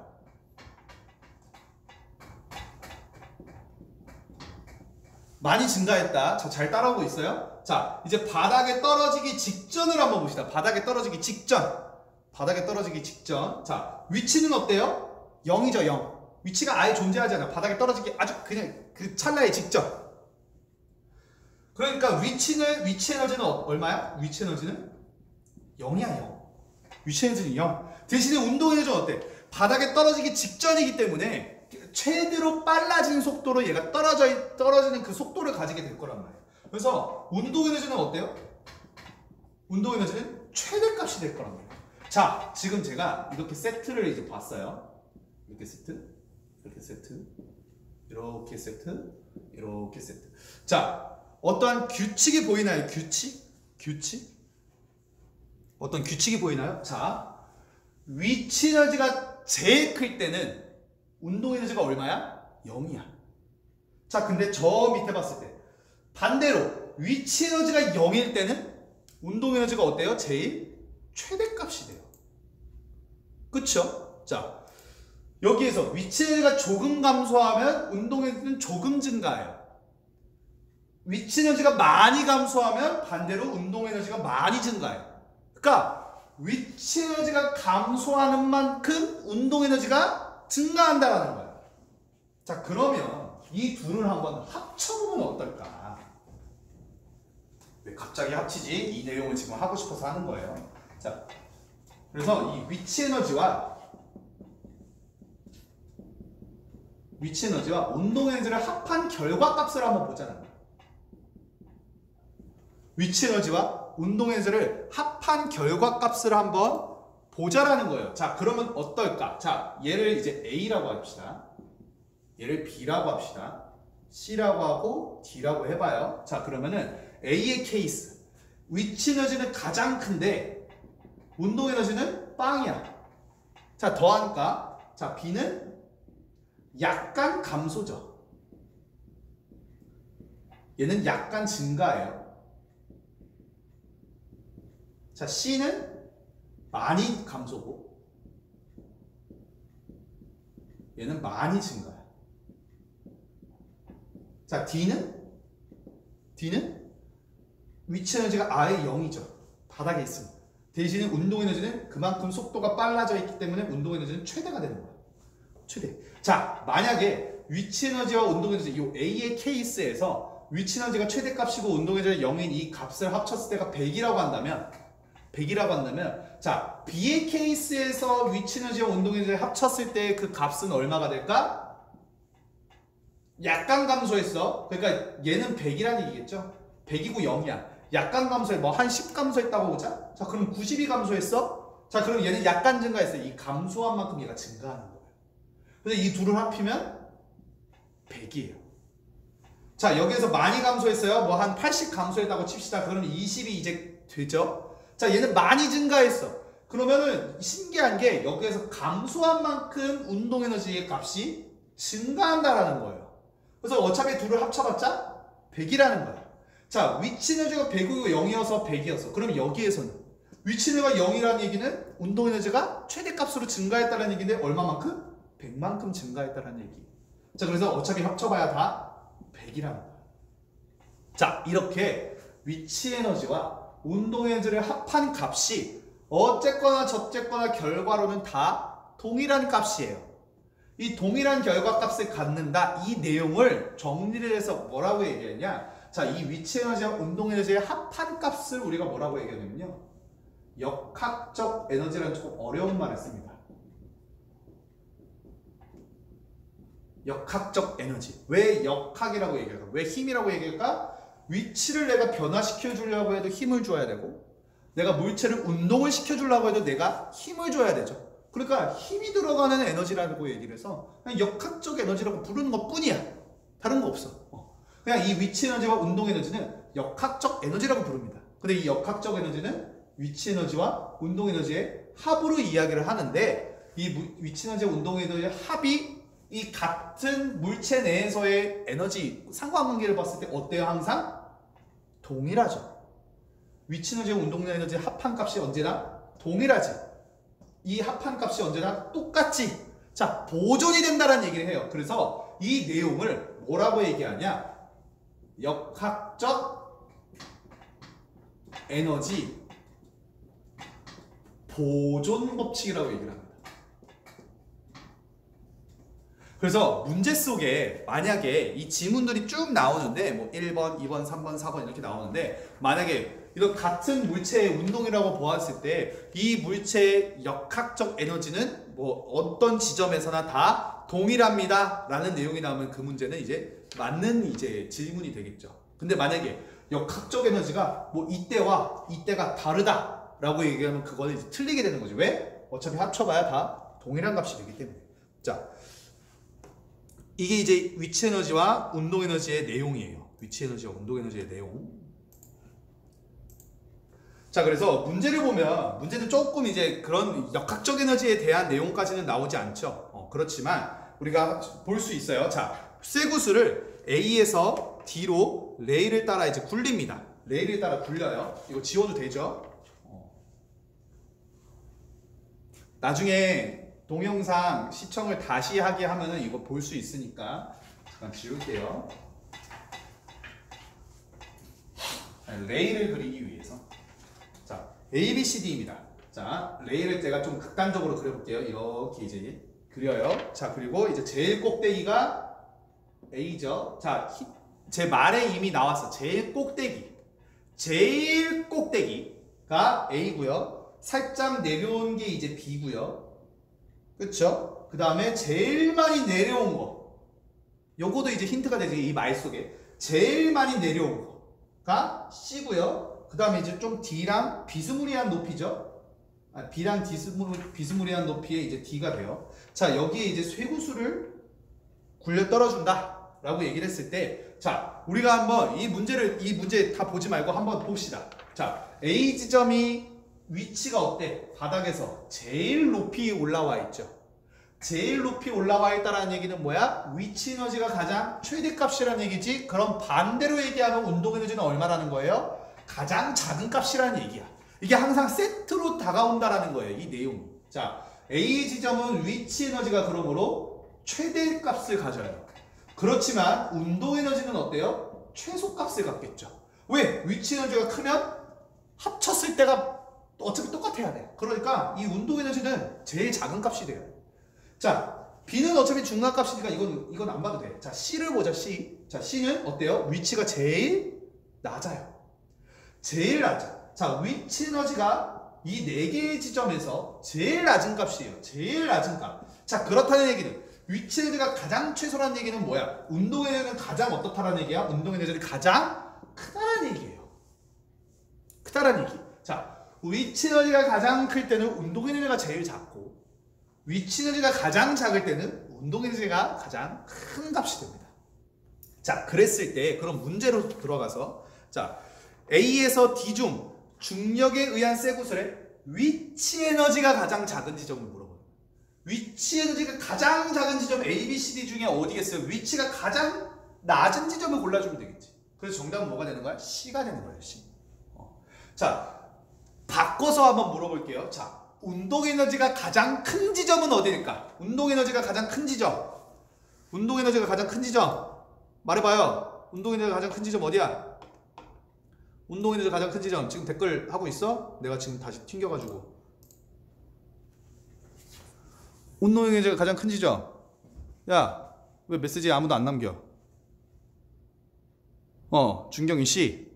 많이 증가했다. 자, 잘 따라오고 있어요? 자, 이제 바닥에 떨어지기 직전을 한번 봅시다. 바닥에 떨어지기 직전. 바닥에 떨어지기 직전. 자, 위치는 어때요? 0이죠, 0. 위치가 아예 존재하지 않아. 바닥에 떨어지기 아주 그냥 그 찰나의 직전. 그러니까 위치 에너지는 얼마야? 위치 에너지는 0이야 0. 위치 에너지는 0. 대신에 운동 에너지는 어때? 바닥에 떨어지기 직전이기 때문에 최대로 빨라진 속도로 얘가 떨어지는 그 속도를 가지게 될 거란 말이에요. 그래서 운동 에너지는 어때요? 운동 에너지는 최대값이 될 거란 말이에요. 자, 지금 제가 이렇게 세트를 이제 봤어요. 이렇게 세트, 이렇게 세트, 이렇게 세트, 이렇게 세트. 자, 어떠한 규칙이 보이나요? 규칙? 어떤 규칙이 보이나요? 자, 위치 에너지가 제일 클 때는 운동 에너지가 얼마야? 0이야. 자, 근데 저 밑에 봤을 때 반대로 위치 에너지가 0일 때는 운동 에너지가 어때요? 제일 최대값이 돼요. 그쵸? 자, 여기에서 위치 에너지가 조금 감소하면 운동 에너지는 조금 증가해요. 위치 에너지가 많이 감소하면 반대로 운동 에너지가 많이 증가해요. 그러니까 위치 에너지가 감소하는 만큼 운동 에너지가 증가한다라는 거예요. 자, 그러면 이 둘을 한번 합쳐보면 어떨까? 왜 갑자기 합치지? 이 내용을 지금 하고 싶어서 하는 거예요. 자, 그래서 이 위치 에너지와 운동 에너지를 합한 결과값을 한번 보자는 거예요. 위치 에너지와 운동 에너지를 합한 결과값을 한번 보자라는 거예요. 자, 그러면 어떨까? 자, 얘를 이제 A라고 합시다. 얘를 B라고 합시다. C라고 하고 D라고 해봐요. 자, 그러면은 A의 케이스. 위치 에너지는 가장 큰데 운동 에너지는 빵이야. 자, 더하니까 자, B는 약간 감소죠. 얘는 약간 증가해요. 자, C는 많이 감소고 얘는 많이 증가해요. 자, D는 위치 에너지가 아예 0이죠. 바닥에 있습니다. 대신에 운동 에너지는 그만큼 속도가 빨라져 있기 때문에 운동 에너지는 최대가 되는 거예요. 최대. 자, 만약에 위치 에너지와 운동 에너지 이 A의 케이스에서 위치 에너지가 최대값이고 운동 에너지가 0인 이 값을 합쳤을 때가 100이라고 한다면 자, B의 케이스에서 위치 에너지와 운동 에너지를 합쳤을 때 그 값은 얼마가 될까? 약간 감소했어. 그러니까 얘는 100이라는 얘기겠죠. 100이고 0이야. 약간 감소해. 뭐 한 10 감소했다고 보자. 자, 그럼 92 감소했어? 자, 그럼 얘는 약간 증가했어. 이 감소한 만큼 얘가 증가하는 거예요. 그래서 이 둘을 합치면 100이에요. 자, 여기에서 많이 감소했어요. 뭐 한 80 감소했다고 칩시다. 그러면 20이 이제 되죠. 자, 얘는 많이 증가했어. 그러면은 신기한 게 여기에서 감소한 만큼 운동 에너지의 값이 증가한다라는 거예요. 그래서 어차피 둘을 합쳐봤자 100이라는 거예요. 자, 위치 에너지가 100이고 0이어서 100이었어. 그럼 여기에서는 위치 에너지가 0이라는 얘기는 운동 에너지가 최대값으로 증가했다는 얘기인데 얼마만큼? 100만큼 증가했다는 얘기. 자, 그래서 어차피 합쳐봐야 다 100이라는 거예요. 자, 이렇게 위치 에너지와 운동 에너지를 합한 값이 어쨌거나 저쨌거나 결과로는 다 동일한 값이에요. 이 동일한 결과값을 갖는다. 이 내용을 정리를 해서 뭐라고 얘기하냐? 자, 이 위치 에너지와 운동 에너지의 합한 값을 우리가 뭐라고 얘기하냐면요. 역학적 에너지라는 조금 어려운 말을 씁니다. 역학적 에너지. 왜 역학이라고 얘기할까? 왜 힘이라고 얘기할까? 위치를 내가 변화시켜 주려고 해도 힘을 줘야 되고 내가 물체를 운동을 시켜 주려고 해도 내가 힘을 줘야 되죠. 그러니까 힘이 들어가는 에너지라고 얘기를 해서 그냥 역학적 에너지라고 부르는 것 뿐이야. 다른 거 없어. 그냥 이 위치 에너지와 운동 에너지는 역학적 에너지라고 부릅니다. 근데 이 역학적 에너지는 위치 에너지와 운동 에너지의 합으로 이야기를 하는데 이 위치 에너지와 운동 에너지의 합이 이 같은 물체 내에서의 에너지 상관관계를 봤을 때 어때요? 항상 동일하죠. 위치 에너지와 운동 에너지의 합한 값이 언제나 동일하지. 이 합한 값이 언제나 똑같지. 자, 보존이 된다는 얘기를 해요. 그래서 이 내용을 뭐라고 얘기하냐? 역학적 에너지 보존 법칙이라고 얘기를 합니다. 그래서 문제 속에 만약에 이 지문들이 쭉 나오는데 뭐 1번, 2번, 3번, 4번 이렇게 나오는데 만약에 이런 같은 물체의 운동이라고 보았을 때 이 물체의 역학적 에너지는 뭐 어떤 지점에서나 다 동일합니다 라는 내용이 나오면 그 문제는 이제 맞는 이제 질문이 되겠죠. 근데 만약에 역학적 에너지가 뭐 이때와 이때가 다르다 라고 얘기하면 그거는 이제 틀리게 되는 거죠. 왜? 어차피 합쳐봐야 다 동일한 값이 되기 때문에. 자, 이게 이제 위치 에너지와 운동 에너지의 내용이에요. 위치 에너지와 운동 에너지의 내용. 자, 그래서 문제를 보면 문제는 조금 이제 그런 역학적 에너지에 대한 내용까지는 나오지 않죠. 그렇지만 우리가 볼 수 있어요. 자, 쇠구슬을 A에서 D로 레일을 따라 이제 굴립니다. 레일을 따라 굴려요. 이거 지워도 되죠? 나중에 동영상 시청을 다시 하게 하면은 이거 볼 수 있으니까 잠깐 지울게요. 레일을 그리기 위해서. 자, A, B, C, D입니다. 자, 레일을 제가 좀 극단적으로 그려볼게요. 이렇게 이제 그려요. 자, 그리고 이제 제일 꼭대기가 A죠. 자, 제 말에 이미 나왔어. 제일 꼭대기. 제일 꼭대기가 A고요. 살짝 내려온 게 이제 B고요. 그쵸? 그 다음에 제일 많이 내려온 거. 요거도 이제 힌트가 되지, 이 말 속에. 제일 많이 내려온 거가 C고요. 그 다음에 이제 좀 D랑 비스무리한 높이죠. B랑 비스무리한 높이에 이제 D가 돼요. 자, 여기에 이제 쇠구슬을 굴려 떨어준다 라고 얘기를 했을 때, 자, 우리가 한번 이 문제 다 보지 말고 한번 봅시다. 자, A 지점이 위치가 어때? 바닥에서 제일 높이 올라와 있죠. 제일 높이 올라와 있다는 얘기는 뭐야? 위치 에너지가 가장 최대값이라는 얘기지. 그럼 반대로 얘기하면 운동 에너지는 얼마라는 거예요? 가장 작은 값이라는 얘기야. 이게 항상 세트로 다가온다라는 거예요. 이 내용이. 자, A 지점은 위치 에너지가 그러므로 최대값을 가져요. 그렇지만 운동 에너지는 어때요? 최소값을 갖겠죠. 왜? 위치 에너지가 크면 합쳤을 때가 어차피 똑같아야 돼. 그러니까 이 운동 에너지는 제일 작은 값이 돼요. 자, B는 어차피 중간값이니까 이건 안 봐도 돼. 자, C를 보자. C. 자, C는 어때요? 위치가 제일 낮아요. 제일 낮아. 자, 위치 에너지가 이 4개의 지점에서 제일 낮은 값이에요. 제일 낮은 값. 자, 그렇다는 얘기는 위치 에너지가 가장 최소라는 얘기는 뭐야? 운동 에너지는 가장 어떻다라는 얘기야? 운동 에너지는 가장 크다라는 얘기예요. 크다라는 얘기. 자, 위치 에너지가 가장 클 때는 운동 에너지가 제일 작고, 위치 에너지가 가장 작을 때는 운동 에너지가 가장 큰 값이 됩니다. 자, 그랬을 때 그럼 문제로 들어가서, 자, A에서 D 중 중력에 의한 쇠구슬의 위치 에너지가 가장 작은 지점을 물어보는 거예요. 위치 에너지가 가장 작은 지점 A, B, C, D 중에 어디겠어요? 위치가 가장 낮은 지점을 골라주면 되겠지. 그래서 정답은 뭐가 되는 거야? C가 되는 거예요. C. 자, 바꿔서 한번 물어볼게요. 자, 운동 에너지가 가장 큰 지점은 어디일까? 운동 에너지가 가장 큰 지점. 운동 에너지가 가장 큰 지점. 말해봐요. 운동 에너지가 가장 큰 지점 어디야? 운동 에너지가 가장 큰 지점. 지금 댓글 하고 있어? 내가 지금 다시 튕겨가지고. 운동 에너지가 가장 큰 지점. 야, 왜 메시지 아무도 안 남겨? 준경이 씨.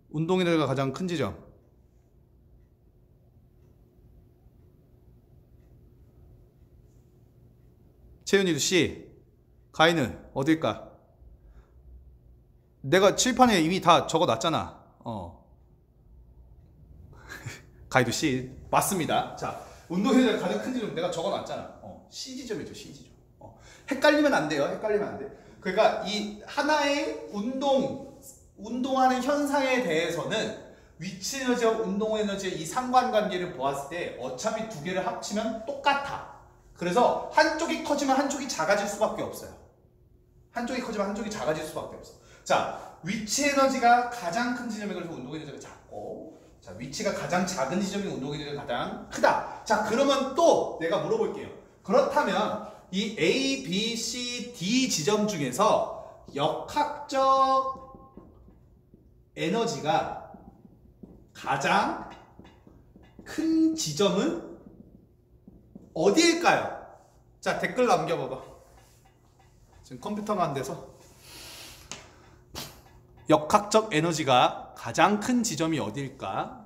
운동 에너지가 가장 큰 지점. 채윤이도 씨. 가인은 어딜까? 내가 칠판에 이미 다 적어놨잖아. 가이도 C 맞습니다. 자, 운동 에너지가 가장 큰 지점 내가 적어놨잖아. C 지점이죠. C 지점. 헷갈리면 안 돼요. 헷갈리면 안 돼. 그러니까 이 하나의 운동하는 현상에 대해서는 위치 에너지와 운동 에너지의 이 상관관계를 보았을 때 어차피 두 개를 합치면 똑같아. 그래서 한쪽이 커지면 한쪽이 작아질 수밖에 없어요. 한쪽이 커지면 한쪽이 작아질 수밖에 없어. 자, 위치 에너지가 가장 큰 지점에 그래서 운동 에너지가 작고, 자, 위치가 가장 작은 지점이 운동 에너지가 가장 크다. 자, 그러면 또 내가 물어볼게요. 그렇다면 이 A, B, C, D 지점 중에서 역학적 에너지가 가장 큰 지점은 어디일까요? 자, 댓글 남겨봐봐. 지금 컴퓨터가 안 돼서. 역학적 에너지가 가장 큰 지점이 어디일까?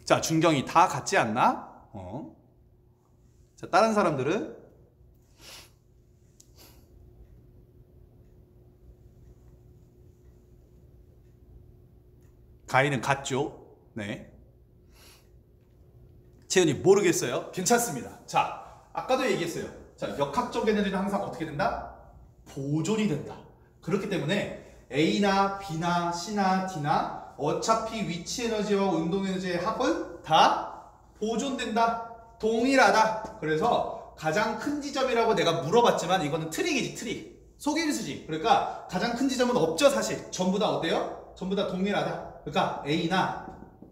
자, 준경이 다 같지 않나? 자, 다른 사람들은? 가인은 같죠? 네. 채연이 모르겠어요? 괜찮습니다. 자, 아까도 얘기했어요. 자, 역학적 에너지는 항상 어떻게 된다? 보존이 된다. 그렇기 때문에 A나 B나 C나 D나 어차피 위치 에너지와 운동 에너지의 합은 다 보존된다. 동일하다. 그래서 가장 큰 지점이라고 내가 물어봤지만 이거는 트릭이지, 트릭. 속임수지. 그러니까 가장 큰 지점은 없죠, 사실. 전부 다 어때요? 전부 다 동일하다. 그러니까 A나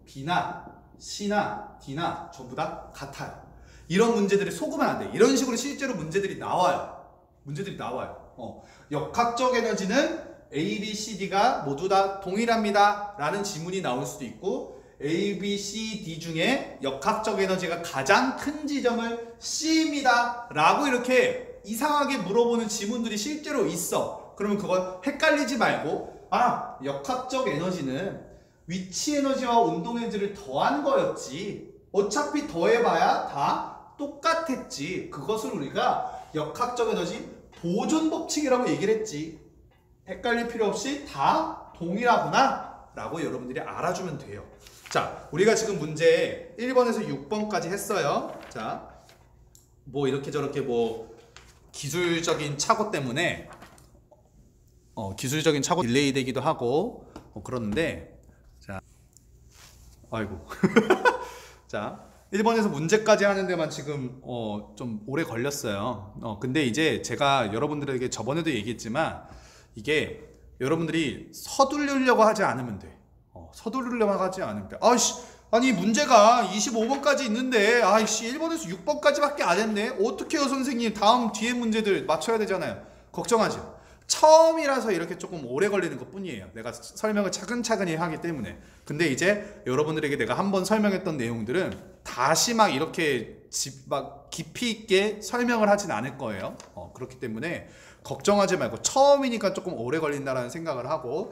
B나 C나 D나 전부 다 같아요. 이런 문제들이 속으면 안 돼. 이런 식으로 실제로 문제들이 나와요. 문제들이 나와요. 역학적 에너지는 A, B, C, D가 모두 다 동일합니다. 라는 지문이 나올 수도 있고 A, B, C, D 중에 역학적 에너지가 가장 큰 지점을 C입니다. 라고 이렇게 이상하게 물어보는 지문들이 실제로 있어. 그러면 그걸 헷갈리지 말고 역학적 에너지는 위치 에너지와 운동 에너지를 더한 거였지. 어차피 더해봐야 다 똑같았지. 그것을 우리가 역학적 에너지 보존 법칙이라고 얘기를 했지. 헷갈릴 필요 없이 다 동일하구나 라고 여러분들이 알아주면 돼요. 자, 우리가 지금 문제 1번에서 6번까지 했어요. 자, 뭐 이렇게 저렇게 뭐 기술적인 착오 때문에 기술적인 착오 딜레이 되기도 하고 그러는데, 자, 아이고 자, 1번에서 문제까지 하는 데만 지금 좀 오래 걸렸어요. 근데 이제 제가 여러분들에게 저번에도 얘기했지만 이게 여러분들이 서두르려고 하지 않으면 돼. 서두르려고 하지 않으면 돼. 아니 문제가 25번까지 있는데 1번에서 6번까지밖에 안 했네. 어떡해요 선생님, 다음 뒤에 문제들 맞춰야 되잖아요. 걱정하지 마. 처음이라서 이렇게 조금 오래 걸리는 것 뿐이에요. 내가 설명을 차근차근히 하기 때문에. 근데 이제 여러분들에게 내가 한번 설명했던 내용들은 다시 막 이렇게 막 깊이 있게 설명을 하진 않을 거예요. 그렇기 때문에 걱정하지 말고 처음이니까 조금 오래 걸린다라는 생각을 하고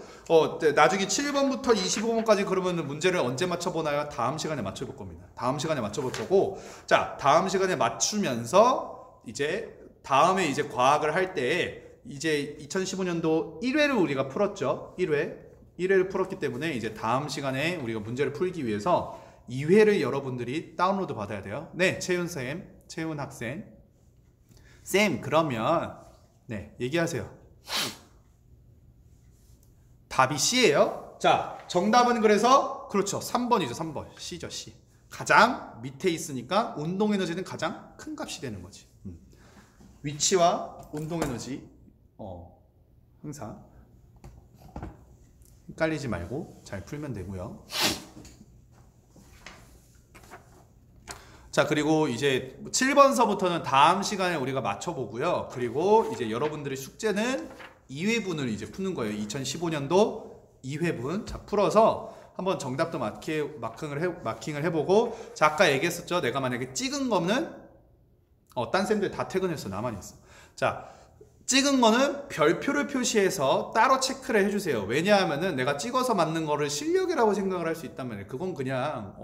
나중에 7번부터 25번까지 그러면 문제를 언제 맞춰보나요? 다음 시간에 맞춰볼 겁니다. 다음 시간에 맞춰볼 거고, 자, 다음 시간에 맞추면서 이제 다음에 이제 과학을 할 때 이제 2015년도 1회를 우리가 풀었죠. 1회를 풀었기 때문에 이제 다음 시간에 우리가 문제를 풀기 위해서 2회를 여러분들이 다운로드 받아야 돼요. 네, 채훈 학생. 쌤, 그러면 네, 얘기하세요. 답이 C예요. 자, 정답은 그래서 그렇죠. 3번이죠. 3번. C죠, C. 가장 밑에 있으니까 운동 에너지는 가장 큰 값이 되는 거지. 위치와 운동 에너지 항상 헷갈리지 말고 잘 풀면 되고요. 자, 그리고 이제 7번서부터는 다음 시간에 우리가 맞춰보고요. 그리고 이제 여러분들의 숙제는 2회분을 이제 푸는 거예요. 2015년도 2회분. 자, 풀어서 한번 정답도 마킹을 해보고, 자, 아까 얘기했었죠. 내가 만약에 찍은 거는 딴 쌤들 다 퇴근했어. 나만 있어. 자, 찍은 거는 별표를 표시해서 따로 체크를 해주세요. 왜냐하면은 내가 찍어서 맞는 거를 실력이라고 생각을 할 수 있단 말이에요. 그건 그냥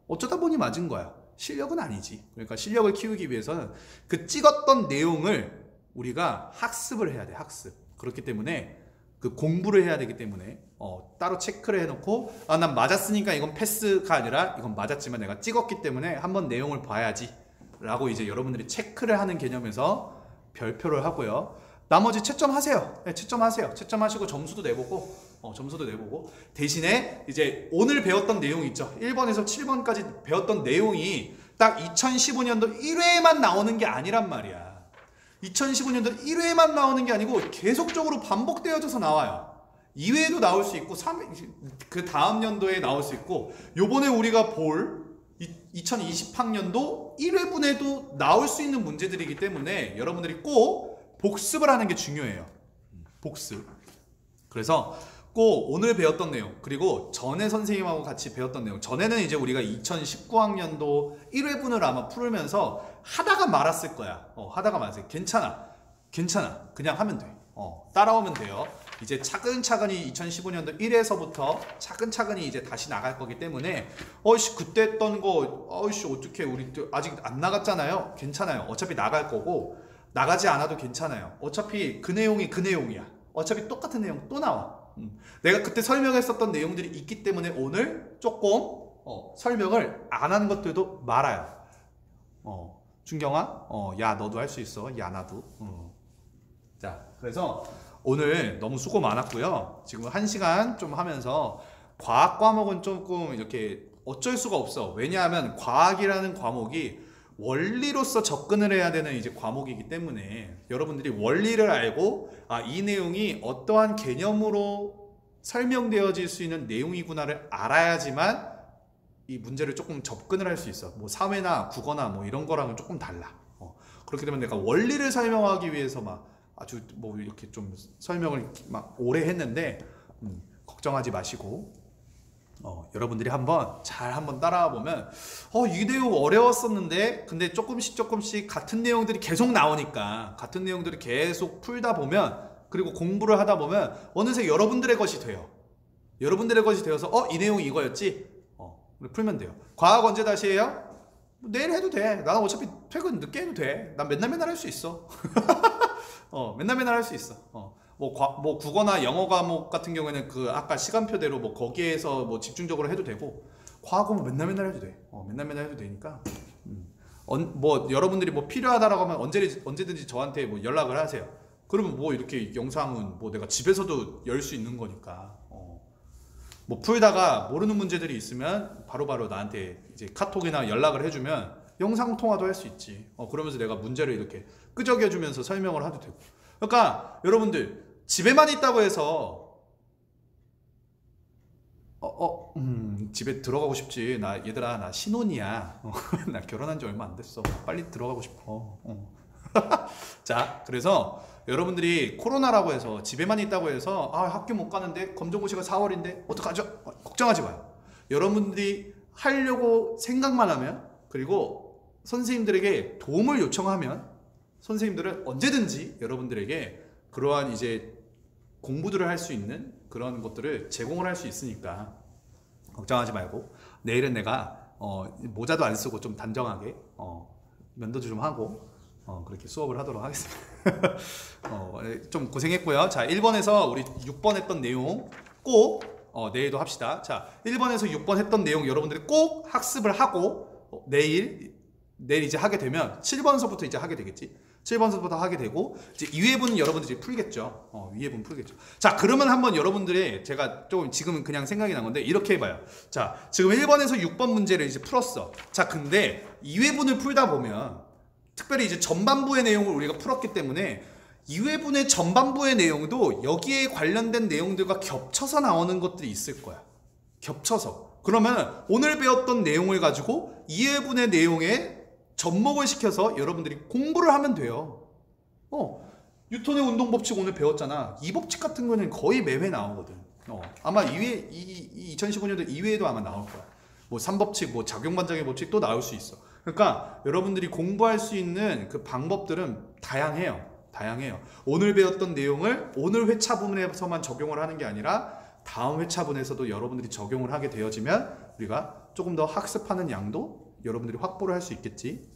어쩌다 보니 맞은 거야. 실력은 아니지. 그러니까 실력을 키우기 위해서는 그 찍었던 내용을 우리가 학습을 해야 돼. 학습. 그렇기 때문에 그 공부를 해야 되기 때문에 따로 체크를 해놓고 난 맞았으니까 이건 패스가 아니라 이건 맞았지만 내가 찍었기 때문에 한번 내용을 봐야지 라고 이제 여러분들이 체크를 하는 개념에서 별표를 하고요. 나머지 채점하세요. 네, 채점하세요. 채점하시고 점수도 내보고 대신에 이제 오늘 배웠던 내용 있죠. 1번에서 7번까지 배웠던 내용이 딱 2015년도 1회에만 나오는 게 아니란 말이야. 2015년도 1회에만 나오는 게 아니고 계속적으로 반복되어져서 나와요. 2회에도 나올 수 있고 그 다음 연도에 나올 수 있고, 요번에 우리가 볼 2020학년도 1회분에도 나올 수 있는 문제들이기 때문에 여러분들이 꼭 복습을 하는 게 중요해요. 복습. 그래서 오늘 배웠던 내용, 그리고 전에 선생님하고 같이 배웠던 내용. 전에는 이제 우리가 2019학년도 1회분을 아마 풀면서 하다가 말았을 거야. 하다가 말았을. 괜찮아. 그냥 하면 돼. 따라오면 돼요. 이제 차근차근히 2015년도 1회서부터 차근차근히 이제 다시 나갈 거기 때문에 그때 했던 거 어떻게 우리 아직 안 나갔잖아요. 괜찮아요. 어차피 나갈 거고 나가지 않아도 괜찮아요. 어차피 그 내용이 그 내용이야. 어차피 똑같은 내용 또 나와. 내가 그때 설명했었던 내용들이 있기 때문에 오늘 조금 설명을 안 하는 것들도 말아요. 준경아, 야 너도 할 수 있어. 야 나도. 자, 그래서 오늘 너무 수고 많았고요. 지금 1시간 좀 하면서 과학 과목은 조금 이렇게 어쩔 수가 없어. 왜냐하면 과학이라는 과목이 원리로서 접근을 해야 되는 이제 과목이기 때문에 여러분들이 원리를 알고 이 내용이 어떠한 개념으로 설명되어질 수 있는 내용이구나를 알아야지만 이 문제를 조금 접근을 할 수 있어. 뭐 사회나 국어나 뭐 이런 거랑은 조금 달라. 그렇기 때문에 내가 원리를 설명하기 위해서 막 아주 뭐 이렇게 좀 설명을 막 오래 했는데 걱정하지 마시고 여러분들이 한번 따라와 보면 이 내용 어려웠었는데 근데 조금씩 같은 내용들이 계속 나오니까 같은 내용들을 계속 풀다 보면 그리고 공부를 하다 보면 어느새 여러분들의 것이 돼요. 여러분들의 것이 되어서 이 내용이 이거였지? 풀면 돼요. 과학 언제 다시 해요? 내일 해도 돼. 나는 어차피 퇴근 늦게 해도 돼. 난 맨날 할 수 있어. 맨날 할 수 있어. 뭐 국어나 영어 과목 같은 경우에는 그 아까 시간표대로 뭐 거기에서 뭐 집중적으로 해도 되고 과학은 맨날 해도 돼. 맨날 해도 되니까. 뭐 여러분들이 뭐 필요하다라고 하면 언제든지 저한테 뭐 연락을 하세요. 그러면 뭐 이렇게 영상은 뭐 내가 집에서도 열 수 있는 거니까. 뭐 풀다가 모르는 문제들이 있으면 바로바로 나한테 이제 카톡이나 연락을 해주면 영상 통화도 할 수 있지. 그러면서 내가 문제를 이렇게 끄적여주면서 설명을 해도 되고. 그러니까 여러분들 집에만 있다고 해서 집에 들어가고 싶지. 얘들아 나 신혼이야. 나 결혼한 지 얼마 안 됐어. 빨리 들어가고 싶어. 자, 그래서 여러분들이 코로나라고 해서 집에만 있다고 해서 학교 못 가는데 검정고시가 4월인데 어떡하죠? 걱정하지 마요. 여러분들이 하려고 생각만 하면 그리고 선생님들에게 도움을 요청하면 선생님들은 언제든지 여러분들에게 그러한 이제 공부들을 할 수 있는 그런 것들을 제공을 할 수 있으니까 걱정하지 말고 내일은 내가 모자도 안 쓰고 좀 단정하게 면도도 좀 하고 그렇게 수업을 하도록 하겠습니다. 좀 고생했고요. 자, 1번에서 우리 6번 했던 내용 꼭 내일도 합시다. 자, 1번에서 6번 했던 내용 여러분들이 꼭 학습을 하고 내일 이제 하게 되면 7번서부터 이제 하게 되겠지. 7번서부터 하게 되고 이제 2회분 여러분들이 풀겠죠. 2회분 풀겠죠. 자, 그러면 한번 여러분들의 제가 좀 지금은 그냥 생각이 난 건데 이렇게 해봐요. 자, 지금 1번에서 6번 문제를 이제 풀었어. 자, 근데 2회분을 풀다 보면 특별히 이제 전반부의 내용을 우리가 풀었기 때문에 2회분의 전반부의 내용도 여기에 관련된 내용들과 겹쳐서 나오는 것들이 있을 거야. 겹쳐서. 그러면 오늘 배웠던 내용을 가지고 2회분의 내용에 접목을 시켜서 여러분들이 공부를 하면 돼요. 뉴턴의 운동법칙 오늘 배웠잖아. 이 법칙 같은 거는 거의 매회 나오거든. 아마 2015년도 2회에도 아마 나올 거야. 뭐 3법칙, 뭐 작용반작의 법칙 또 나올 수 있어. 그러니까 여러분들이 공부할 수 있는 그 방법들은 다양해요. 오늘 배웠던 내용을 오늘 회차분에서만 적용을 하는 게 아니라 다음 회차분에서도 여러분들이 적용을 하게 되어지면 우리가 조금 더 학습하는 양도 여러분들이 확보를 할 수 있겠지.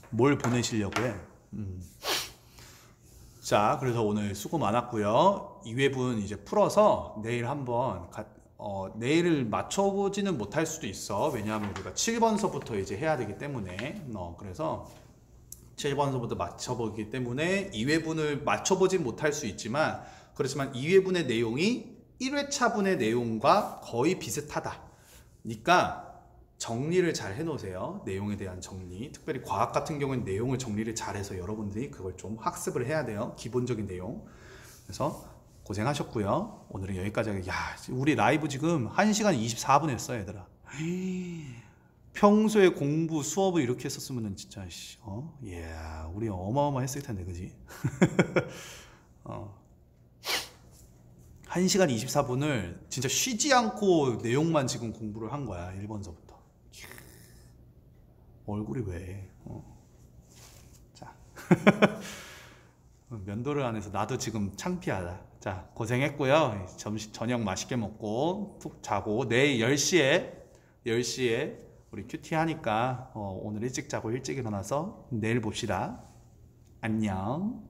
뭘 보내시려고 해? 자, 그래서 오늘 수고 많았고요. 2회분 이제 풀어서 내일 한번 내일을 맞춰보지는 못할 수도 있어. 왜냐하면 우리가 7번서부터 이제 해야 되기 때문에 그래서 7번서부터 맞춰보기 때문에 2회분을 맞춰보진 못할 수 있지만 그렇지만 2회분의 내용이 1회차분의 내용과 거의 비슷하다. 그러니까 정리를 잘 해놓으세요. 내용에 대한 정리. 특별히 과학 같은 경우는 내용을 정리를 잘해서 여러분들이 그걸 좀 학습을 해야 돼요. 기본적인 내용. 그래서 고생하셨고요. 오늘은 여기까지 하겠습니다. 야, 우리 라이브 지금 1시간 24분 했어, 얘들아. 평소에 공부, 수업을 이렇게 했었으면 진짜 우리 어마어마했을 텐데, 그지? 1시간 24분을 진짜 쉬지 않고 내용만 지금 공부를 한 거야. 1번서부터. 얼굴이 왜? 자. 면도를 안 해서 나도 지금 창피하다. 자, 고생했고요. 저녁 맛있게 먹고 푹 자고 내일 10시에 우리 큐티 하니까 오늘 일찍 자고 일찍 일어나서 내일 봅시다. 안녕.